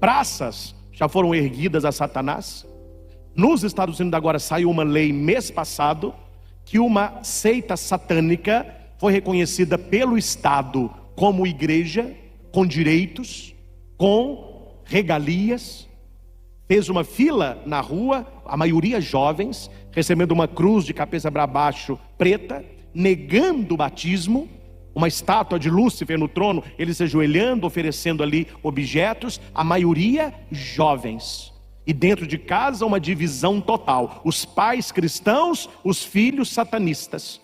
S1: Praças já foram erguidas a Satanás. Nos Estados Unidos agora saiu uma lei mês passado, que uma seita satânica foi reconhecida pelo Estado como igreja, com direitos, com regalias. Fez uma fila na rua, a maioria jovens, recebendo uma cruz de cabeça para baixo preta, negando o batismo, uma estátua de Lúcifer no trono, eles se ajoelhando, oferecendo ali objetos, a maioria jovens. E dentro de casa uma divisão total, os pais cristãos, os filhos satanistas.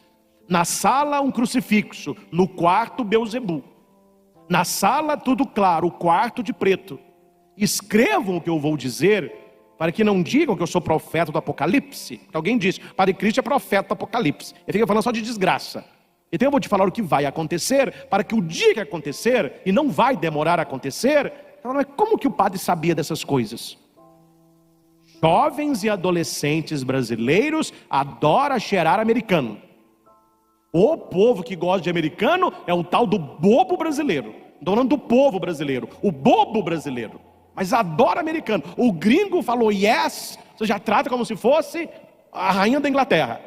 S1: Na sala um crucifixo, no quarto Beuzebu. Na sala tudo claro, o quarto de preto. Escrevam o que eu vou dizer, para que não digam que eu sou profeta do Apocalipse. Que alguém diz, Padre Cristo é profeta do Apocalipse. Ele fica falando só de desgraça. Então eu vou te falar o que vai acontecer, para que o dia que acontecer, e não vai demorar a acontecer, como que o padre sabia dessas coisas? Jovens e adolescentes brasileiros adoram cheirar americano. O povo que gosta de americano é o tal do bobo brasileiro. Estou falando do povo brasileiro, o bobo brasileiro. Mas adora americano. O gringo falou yes, você já trata como se fosse a rainha da Inglaterra.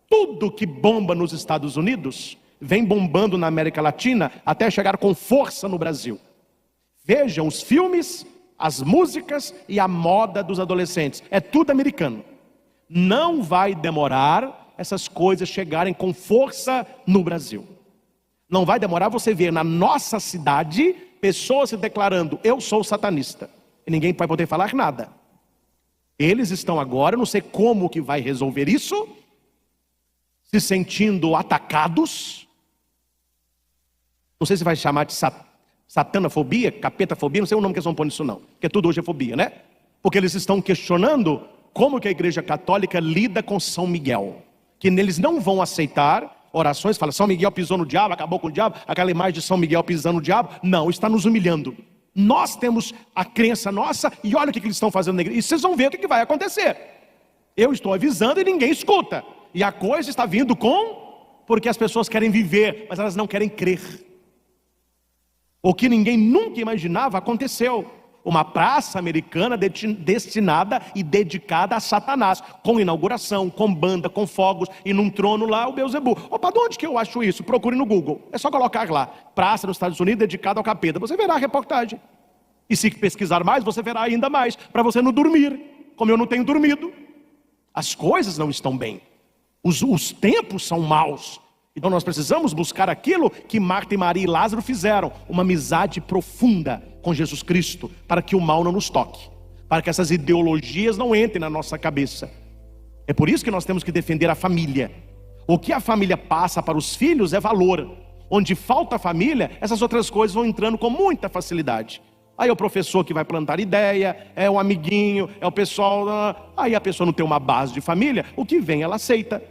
S1: Tudo que bomba nos Estados Unidos vem bombando na América Latina até chegar com força no Brasil. Vejam os filmes, as músicas e a moda dos adolescentes. É tudo americano. Não vai demorar essas coisas chegarem com força no Brasil. Não vai demorar você ver na nossa cidade pessoas se declarando: eu sou satanista. E ninguém vai poder falar nada. Eles estão agora, não sei como que vai resolver isso, se sentindo atacados. Não sei se vai chamar de satanafobia, capetafobia, não sei o nome que eles vão pôr nisso não. Porque tudo hoje é fobia, né? Porque eles estão questionando como que a Igreja Católica lida com São Miguel. Que eles não vão aceitar orações, fala: São Miguel pisou no diabo, acabou com o diabo, aquela imagem de São Miguel pisando no diabo. Não, está nos humilhando. Nós temos a crença nossa e olha o que eles estão fazendo na igreja. E vocês vão ver o que vai acontecer. Eu estou avisando e ninguém escuta. E a coisa está vindo porque as pessoas querem viver, mas elas não querem crer. O que ninguém nunca imaginava aconteceu. Uma praça americana destinada e dedicada a Satanás, com inauguração, com banda, com fogos, e num trono lá o Beelzebub. Opa, de onde que eu acho isso? Procure no Google, é só colocar lá: praça nos Estados Unidos dedicada ao capeta. Você verá a reportagem. E se pesquisar mais, você verá ainda mais, para você não dormir, como eu não tenho dormido. As coisas não estão bem, os tempos são maus. Então nós precisamos buscar aquilo que Marta e Maria e Lázaro fizeram: uma amizade profunda com Jesus Cristo, para que o mal não nos toque, para que essas ideologias não entrem na nossa cabeça. É por isso que nós temos que defender a família. O que a família passa para os filhos é valor. Onde falta a família, essas outras coisas vão entrando com muita facilidade. Aí é o professor que vai plantar ideia, é o amiguinho, é o pessoal. Aí a pessoa não tem uma base de família, o que vem ela aceita.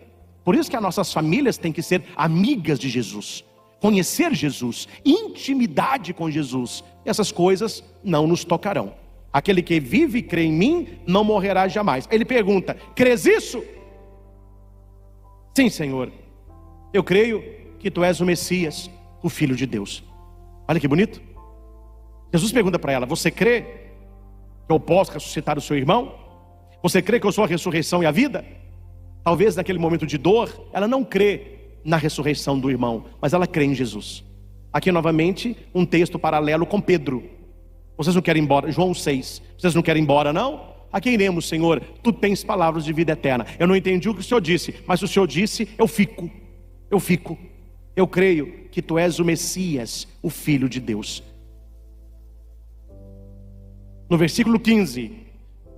S1: Por isso que as nossas famílias têm que ser amigas de Jesus, conhecer Jesus, intimidade com Jesus. E essas coisas não nos tocarão. Aquele que vive e crê em mim não morrerá jamais. Ele pergunta: crês isso? Sim, Senhor, eu creio que tu és o Messias, o Filho de Deus. Olha que bonito. Jesus pergunta para ela: você crê que eu posso ressuscitar o seu irmão? Você crê que eu sou a ressurreição e a vida? Talvez naquele momento de dor, ela não crê na ressurreição do irmão, mas ela crê em Jesus. Aqui novamente, um texto paralelo com Pedro. Vocês não querem ir embora? João 6. Vocês não querem ir embora, não? A quem iremos, Senhor? Tu tens palavras de vida eterna. Eu não entendi o que o Senhor disse, mas o Senhor disse: eu fico. Eu creio que tu és o Messias, o Filho de Deus. No versículo 15: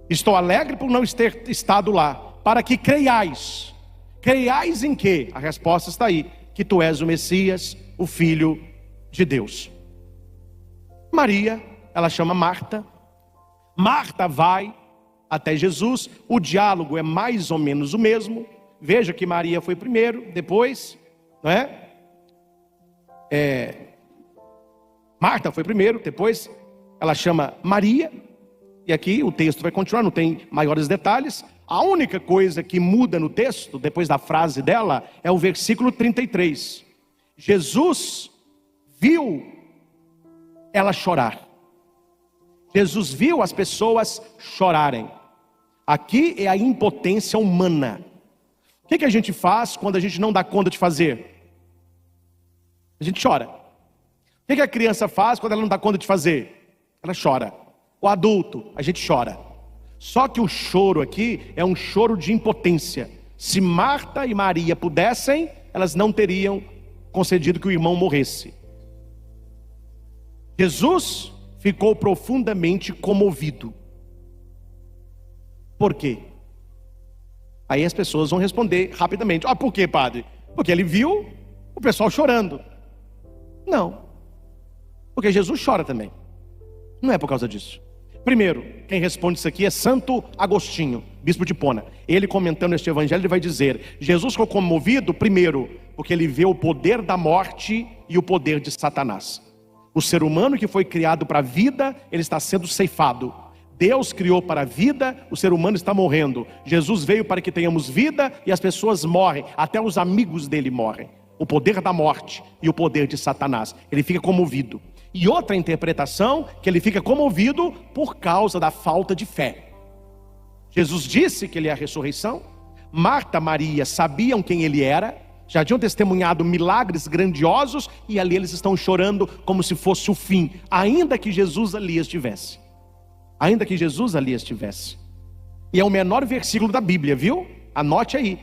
S1: estou alegre por não ter estado lá, para que creiais. Creiais em quê? A resposta está aí: que tu és o Messias, o Filho de Deus. Maria, ela chama Marta. Marta vai até Jesus. O diálogo é mais ou menos o mesmo. Veja que Maria foi primeiro, depois, não é? Marta foi primeiro, depois ela chama Maria. E aqui o texto vai continuar, não tem maiores detalhes. A única coisa que muda no texto, depois da frase dela, é o versículo 33. Jesus viu ela chorar. Jesus viu as pessoas chorarem. Aqui é a impotência humana. O que a gente faz quando a gente não dá conta de fazer? A gente chora. O que a criança faz quando ela não dá conta de fazer? Ela chora. O adulto, a gente chora. Só que o choro aqui é um choro de impotência. Se Marta e Maria pudessem, elas não teriam concedido que o irmão morresse. Jesus ficou profundamente comovido. Por quê? Aí as pessoas vão responder rapidamente: por quê, padre? Porque ele viu o pessoal chorando. Não, porque Jesus chora também. Não é por causa disso. Primeiro, quem responde isso aqui é Santo Agostinho, bispo de Hipona. Ele, comentando este evangelho, ele vai dizer: Jesus ficou comovido, primeiro, porque ele vê o poder da morte e o poder de Satanás. O ser humano que foi criado para a vida, ele está sendo ceifado. Deus criou para a vida, o ser humano está morrendo. Jesus veio para que tenhamos vida e as pessoas morrem, até os amigos dele morrem. O poder da morte e o poder de Satanás. Ele fica comovido. E outra interpretação, que ele fica comovido por causa da falta de fé. Jesus disse que ele é a ressurreição. Marta e Maria sabiam quem ele era, já tinham testemunhado milagres grandiosos, e ali eles estão chorando como se fosse o fim, ainda que Jesus ali estivesse. Ainda que Jesus ali estivesse. E é o menor versículo da Bíblia, viu? Anote aí.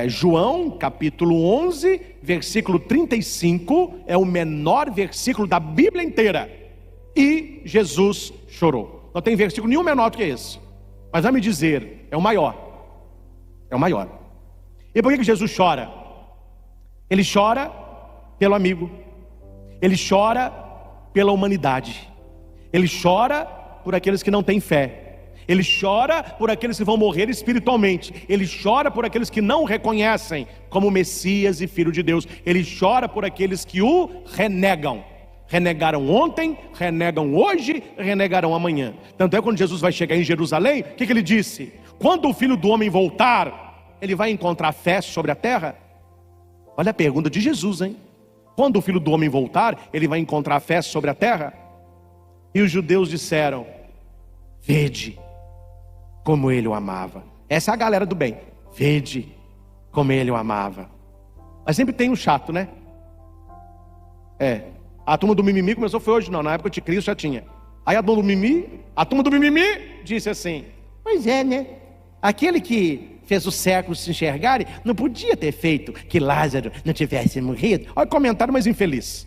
S1: João capítulo 11, versículo 35, é o menor versículo da Bíblia inteira. E Jesus chorou. Não tem versículo nenhum menor do que esse. Mas vai me dizer, é o maior. É o maior. E por que Jesus chora? Ele chora pelo amigo. Ele chora pela humanidade. Ele chora por aqueles que não têm fé. Ele chora por aqueles que vão morrer espiritualmente. Ele chora por aqueles que não o reconhecem como Messias e Filho de Deus. Ele chora por aqueles que o renegam. Renegaram ontem, renegam hoje, renegarão amanhã. Tanto é que quando Jesus vai chegar em Jerusalém, o que ele disse? Quando o Filho do Homem voltar, ele vai encontrar fé sobre a terra? Olha a pergunta de Jesus, hein? Quando o Filho do Homem voltar, ele vai encontrar fé sobre a terra? E os judeus disseram: vede como ele o amava. Essa é a galera do bem. Vede como ele o amava. Mas sempre tem um chato, né? A turma do mimimi começou foi hoje, não. Na época de Cristo já tinha. Aí a turma do mimimi disse assim: pois é, né? Aquele que fez os séculos se enxergarem, não podia ter feito que Lázaro não tivesse morrido. Olha o comentário mais infeliz.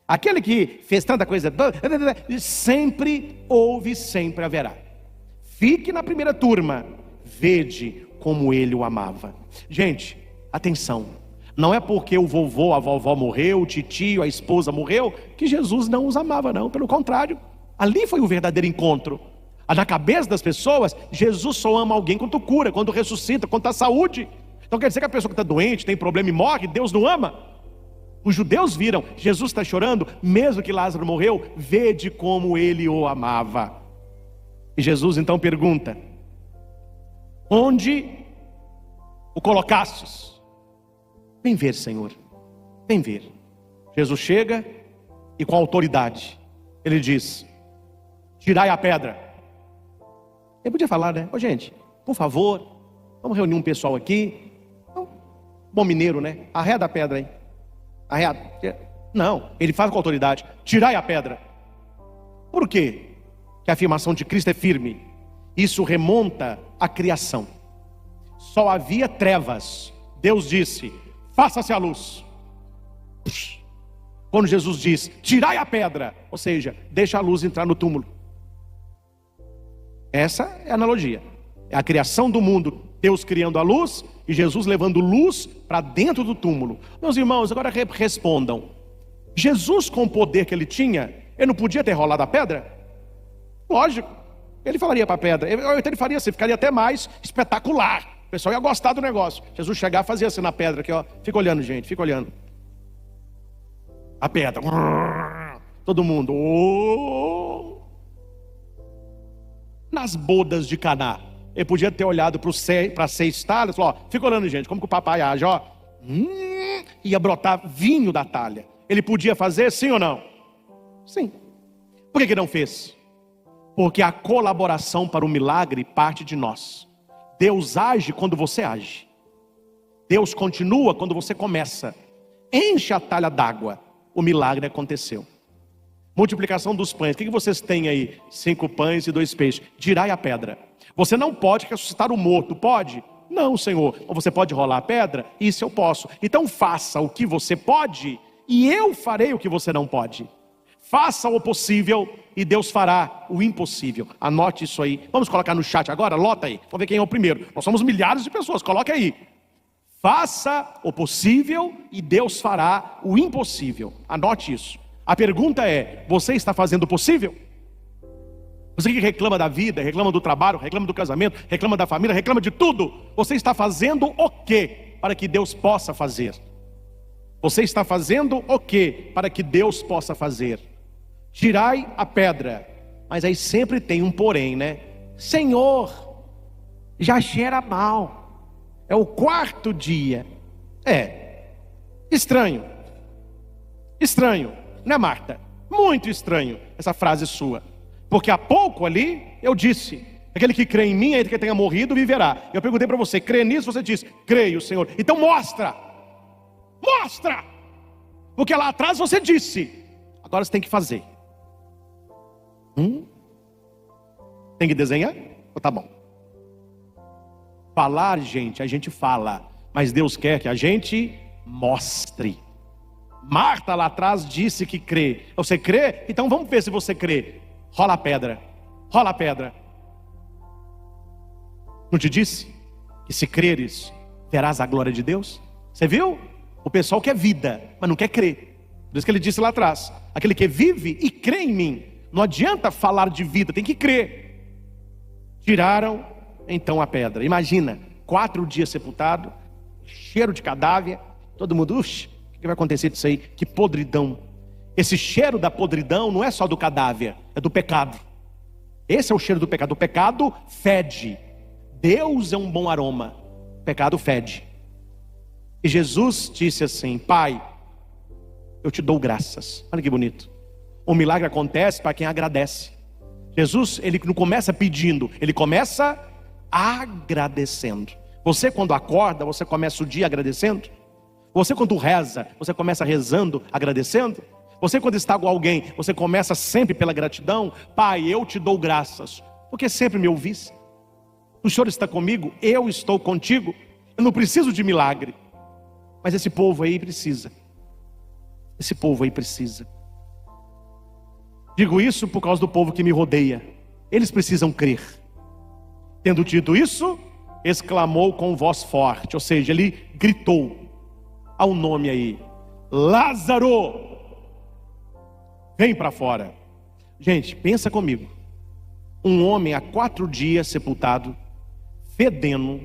S1: Aquele que fez tanta coisa boa, sempre houve, sempre haverá. Fique na primeira turma. Vede como ele o amava. Gente, atenção. Não é porque o vovô, a vovó morreu, o titio, a esposa morreu, que Jesus não os amava, não. Pelo contrário, ali foi o verdadeiro encontro. Na cabeça das pessoas, Jesus só ama alguém quando cura, quando ressuscita, quando dá saúde. Então quer dizer que a pessoa que está doente, tem problema e morre, Deus não ama? Os judeus viram, Jesus está chorando, mesmo que Lázaro morreu, vede como ele o amava. E Jesus então pergunta: onde o colocastes? Vem ver, Senhor, vem ver. Jesus chega e com autoridade ele diz: tirai a pedra. Ele podia falar, né? Ô gente, por favor, vamos reunir um pessoal aqui. Bom mineiro, né? Arreda a pedra aí. Arreda. Não, ele faz com autoridade: tirai a pedra. Por quê? Que a afirmação de Cristo é firme. Isso remonta à criação. Só havia trevas. Deus disse: faça-se a luz. Quando Jesus diz: tirai a pedra, ou seja, deixa a luz entrar no túmulo. Essa é a analogia. É a criação do mundo, Deus criando a luz e Jesus levando luz para dentro do túmulo. Meus irmãos, agora respondam. Jesus, com o poder que ele tinha, ele não podia ter rolado a pedra? Lógico, ele falaria para a pedra. Ele faria assim, ficaria até mais espetacular. O pessoal ia gostar do negócio. Jesus chegar e fazia assim na pedra aqui, ó. Fica olhando, gente, fica olhando. A pedra. Todo mundo. Oh! Nas bodas de Caná, ele podia ter olhado para 6 talhas e falou: ó, fica olhando, gente, como que o papai age, ó. Ia brotar vinho da talha. Ele podia fazer, sim ou não? Sim. Por que não fez? Porque a colaboração para o milagre parte de nós. Deus age quando você age. Deus continua quando você começa. Enche a talha d'água. O milagre aconteceu. Multiplicação dos pães. O que vocês têm aí? 5 pães e 2 peixes. Tirai a pedra. Você não pode ressuscitar o morto, pode? Não, Senhor. Ou você pode rolar a pedra? Isso eu posso. Então faça o que você pode e eu farei o que você não pode. Faça o possível e Deus fará o impossível. Anote isso aí. Vamos colocar no chat agora? Lota aí. Vamos ver quem é o primeiro. Nós somos milhares de pessoas. Coloque aí. Faça o possível e Deus fará o impossível. Anote isso. A pergunta é: você está fazendo o possível? Você que reclama da vida, reclama do trabalho, reclama do casamento, reclama da família, reclama de tudo. Você está fazendo o quê para que Deus possa fazer? Você está fazendo o quê para que Deus possa fazer? Tirai a pedra. Mas aí sempre tem um porém, né? Senhor, já cheira mal. É o 4º dia. Estranho. Estranho, não é, Marta? Muito estranho essa frase sua. Porque há pouco ali eu disse: aquele que crê em mim, ainda que tenha morrido, viverá. Eu perguntei para você: crê nisso? Você disse: creio, Senhor. Então mostra. Mostra! Porque lá atrás você disse, agora você tem que fazer. Tem que desenhar? Ou tá bom? Falar, gente, a gente fala, mas Deus quer que a gente mostre. Marta lá atrás disse que crê. Você crê? Então vamos ver se você crê. Rola a pedra. Rola a pedra. Não te disse que se creres, verás a glória de Deus? Você viu? O pessoal quer vida, mas não quer crer. Por isso que ele disse lá atrás, aquele que vive e crê em mim. Não adianta falar de vida, tem que crer. Tiraram então a pedra. Imagina, 4 dias sepultado, cheiro de cadáver. Todo mundo, o que vai acontecer disso aí? Que podridão. Esse cheiro da podridão não é só do cadáver, é do pecado. Esse é o cheiro do pecado. O pecado fede. Deus é um bom aroma, o pecado fede. E Jesus disse assim: Pai, eu te dou graças. Olha que bonito. O milagre acontece para quem agradece. Jesus, ele não começa pedindo, ele começa agradecendo. Você quando acorda, você começa o dia agradecendo? Você quando reza, você começa rezando, agradecendo? Você quando está com alguém, você começa sempre pela gratidão? Pai, eu te dou graças, porque sempre me ouviste. O Senhor está comigo, eu estou contigo. Eu não preciso de milagre, mas esse povo aí precisa. Esse povo aí precisa. Digo isso por causa do povo que me rodeia. Eles precisam crer. Tendo dito isso, exclamou com voz forte, ou seja, ele gritou. Há um nome aí: Lázaro, vem para fora. Gente, pensa comigo. Um homem há 4 dias sepultado, fedendo,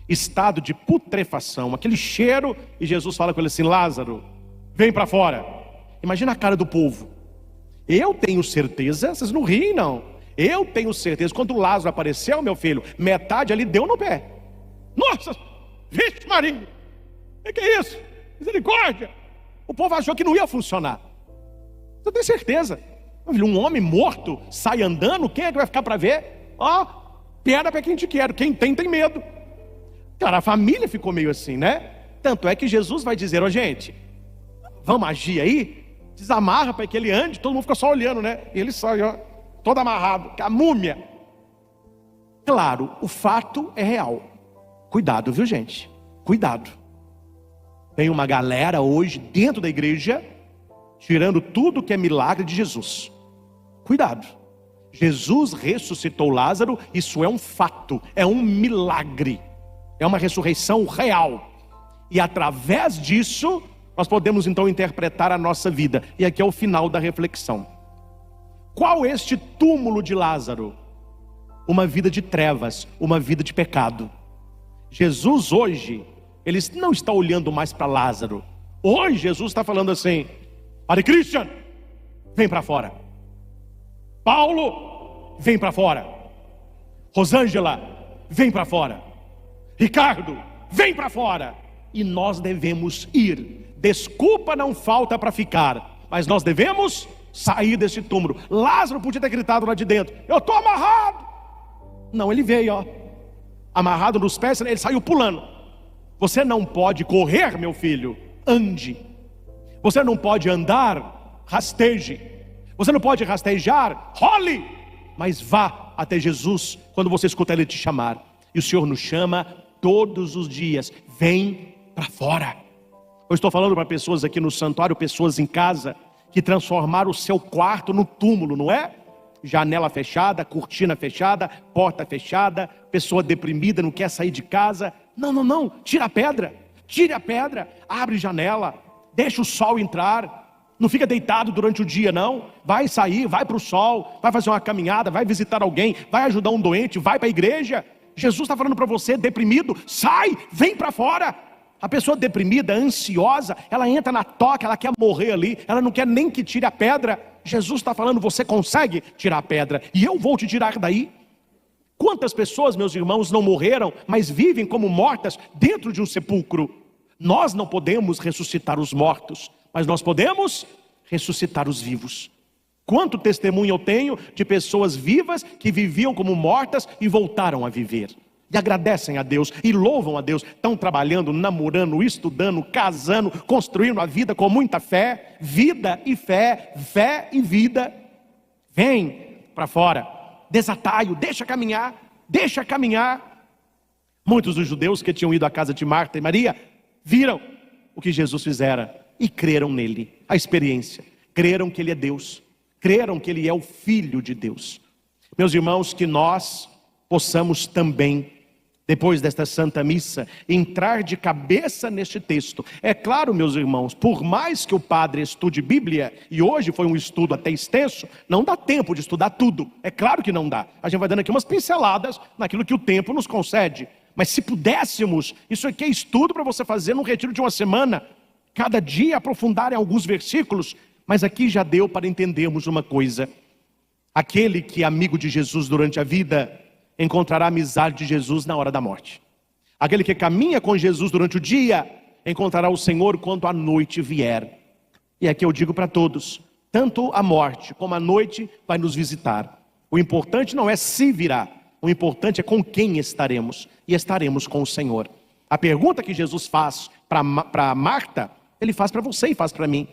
S1: estado de putrefação, aquele cheiro, e Jesus fala com ele assim: Lázaro, vem para fora. Imagina a cara do povo. Eu tenho certeza, vocês não riem não, eu tenho certeza, quando Lázaro apareceu, meu filho, metade ali deu no pé. Nossa, vixe Maria, o que é isso? Misericórdia. O povo achou que não ia funcionar. Eu tenho certeza. Um homem morto sai andando, quem é que vai ficar para ver? Ó, piada para quem te quer, quem tem medo. Cara, a família ficou meio assim, né? Tanto é que Jesus vai dizer: ó, gente, vamos agir aí? Desamarra para que ele ande, todo mundo fica só olhando, né? E ele sai, ó, todo amarrado, com a múmia. Claro, o fato é real. Cuidado, viu, gente? Cuidado. Tem uma galera hoje dentro da igreja tirando tudo que é milagre de Jesus. Cuidado. Jesus ressuscitou Lázaro, isso é um fato, é um milagre, é uma ressurreição real. E através disso, nós podemos então interpretar a nossa vida. E aqui é o final da reflexão. Qual este túmulo de Lázaro? Uma vida de trevas, uma vida de pecado. Jesus hoje, ele não está olhando mais para Lázaro. Hoje Jesus está falando assim: Padre Christian, vem para fora. Paulo, vem para fora. Rosângela, vem para fora. Ricardo, vem para fora. E nós devemos ir. Desculpa não falta para ficar, mas nós devemos sair desse túmulo. Lázaro podia ter gritado lá de dentro: eu estou amarrado. Não, ele veio, ó, amarrado nos pés, ele saiu pulando. Você não pode correr, meu filho, ande. Você não pode andar, rasteje. Você não pode rastejar, role. Mas vá até Jesus quando você escuta ele te chamar. E o Senhor nos chama todos os dias: vem para fora. Eu estou falando para pessoas aqui no santuário, pessoas em casa, que transformaram o seu quarto no túmulo, não é? Janela fechada, cortina fechada, porta fechada, pessoa deprimida, não quer sair de casa. Não, tira a pedra, tire a pedra, abre janela, deixa o sol entrar. Não fica deitado durante o dia não, vai sair, vai para o sol, vai fazer uma caminhada, vai visitar alguém, vai ajudar um doente, vai para a igreja. Jesus está falando para você, deprimido, sai, vem para fora. A pessoa deprimida, ansiosa, ela entra na toca, ela quer morrer ali, ela não quer nem que tire a pedra. Jesus está falando: você consegue tirar a pedra, e eu vou te tirar daí. Quantas pessoas, meus irmãos, não morreram, mas vivem como mortas dentro de um sepulcro? Nós não podemos ressuscitar os mortos, mas nós podemos ressuscitar os vivos. Quanto testemunho eu tenho de pessoas vivas que viviam como mortas e voltaram a viver. e agradecem a Deus, e louvam a Deus. Estão trabalhando, namorando, estudando, casando, construindo a vida com muita fé. Vida e fé, fé e vida. Vem para fora, desataio, deixa caminhar, deixa caminhar. Muitos dos judeus que tinham ido à casa de Marta e Maria, viram o que Jesus fizera e creram nele. A experiência, creram que ele é Deus, creram que ele é o Filho de Deus. Meus irmãos, que nós possamos também, depois desta Santa Missa, entrar de cabeça neste texto. É claro, meus irmãos, por mais que o padre estude Bíblia, e hoje foi um estudo até extenso, não dá tempo de estudar tudo. É claro que não dá. A gente vai dando aqui umas pinceladas naquilo que o tempo nos concede. Mas se pudéssemos, isso aqui é estudo para você fazer num retiro de uma semana, cada dia aprofundar em alguns versículos. Mas aqui já deu para entendermos uma coisa: aquele que é amigo de Jesus durante a vida encontrará a amizade de Jesus na hora da morte. Aquele que caminha com Jesus durante o dia encontrará o Senhor quando a noite vier. E aqui eu digo para todos: tanto a morte como a noite vai nos visitar. O importante não é se virá, o importante é com quem estaremos. E estaremos com o Senhor. A pergunta que Jesus faz para Marta, ele faz para você e faz para mim.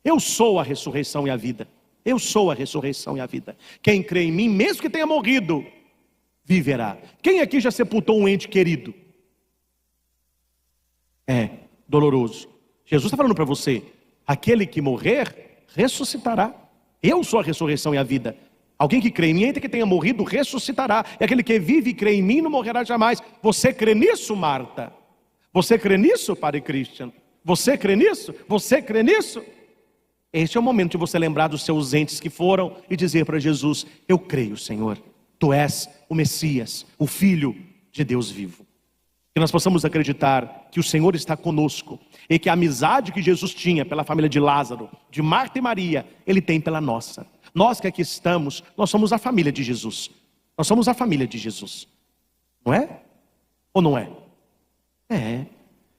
S1: Eu sou a ressurreição e a vida. Eu sou a ressurreição e a vida. Quem crê em mim, mesmo que tenha morrido, viverá. Quem aqui já sepultou um ente querido? É doloroso. Jesus está falando para você: aquele que morrer, ressuscitará. Eu sou a ressurreição e a vida. Alguém que crê em mim, ainda que tenha morrido, ressuscitará. E aquele que vive e crê em mim não morrerá jamais. Você crê nisso, Marta? Você crê nisso, Padre Christian? Você crê nisso? Você crê nisso? Este é o momento de você lembrar dos seus entes que foram e dizer para Jesus: eu creio, Senhor. Tu és o Messias, o Filho de Deus vivo. Que nós possamos acreditar que o Senhor está conosco e que a amizade que Jesus tinha pela família de Lázaro, de Marta e Maria, Ele tem pela nossa. Nós que aqui estamos, nós somos a família de Jesus. Nós somos a família de Jesus. Não é? Ou não é? É.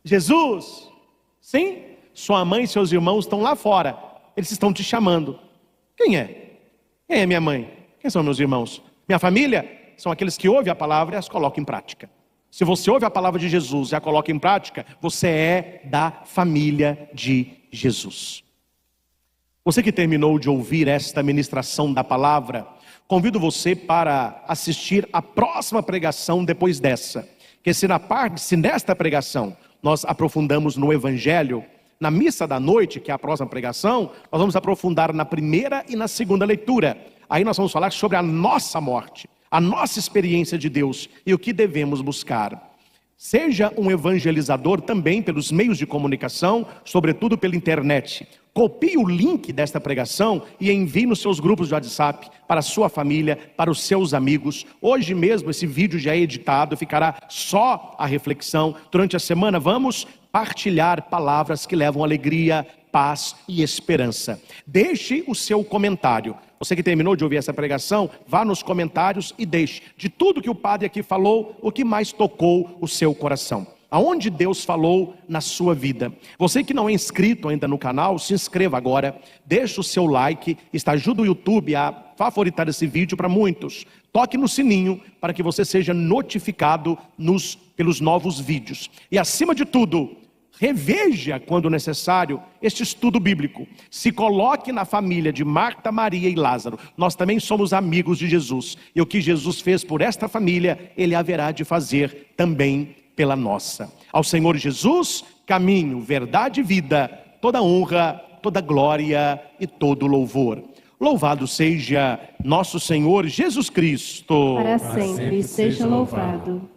S1: Jesus, sim, sua mãe e seus irmãos estão lá fora. Eles estão te chamando. Quem é? Quem é minha mãe? Quem são meus irmãos? Minha família são aqueles que ouvem a palavra e as colocam em prática. Se você ouve a palavra de Jesus e a coloca em prática, você é da família de Jesus. Você que terminou de ouvir esta ministração da palavra, convido você para assistir a próxima pregação depois dessa. Que se nesta pregação nós aprofundamos no Evangelho, na missa da noite, que é a próxima pregação, nós vamos aprofundar na primeira e na segunda leitura. Aí nós vamos falar sobre a nossa morte, a nossa experiência de Deus e o que devemos buscar. Seja um evangelizador também pelos meios de comunicação, sobretudo pela internet. Copie o link desta pregação e envie nos seus grupos de WhatsApp, para a sua família, para os seus amigos. Hoje mesmo esse vídeo já é editado, ficará só a reflexão. Durante a semana vamos partilhar palavras que levam alegria, paz e esperança. Deixe o seu comentário. Você que terminou de ouvir essa pregação, vá nos comentários e deixe de tudo que o padre aqui falou, o que mais tocou o seu coração. Aonde Deus falou na sua vida. Você que não é inscrito ainda no canal, se inscreva agora, deixe o seu like, ajuda o YouTube a favoritar esse vídeo para muitos. Toque no sininho para que você seja notificado pelos novos vídeos. E acima de tudo, reveja, quando necessário, este estudo bíblico. Se coloque na família de Marta, Maria e Lázaro. Nós também somos amigos de Jesus. E o que Jesus fez por esta família, Ele haverá de fazer também pela nossa. Ao Senhor Jesus, caminho, verdade e vida, toda honra, toda glória e todo louvor. Louvado seja nosso Senhor Jesus Cristo.
S2: Para sempre seja louvado.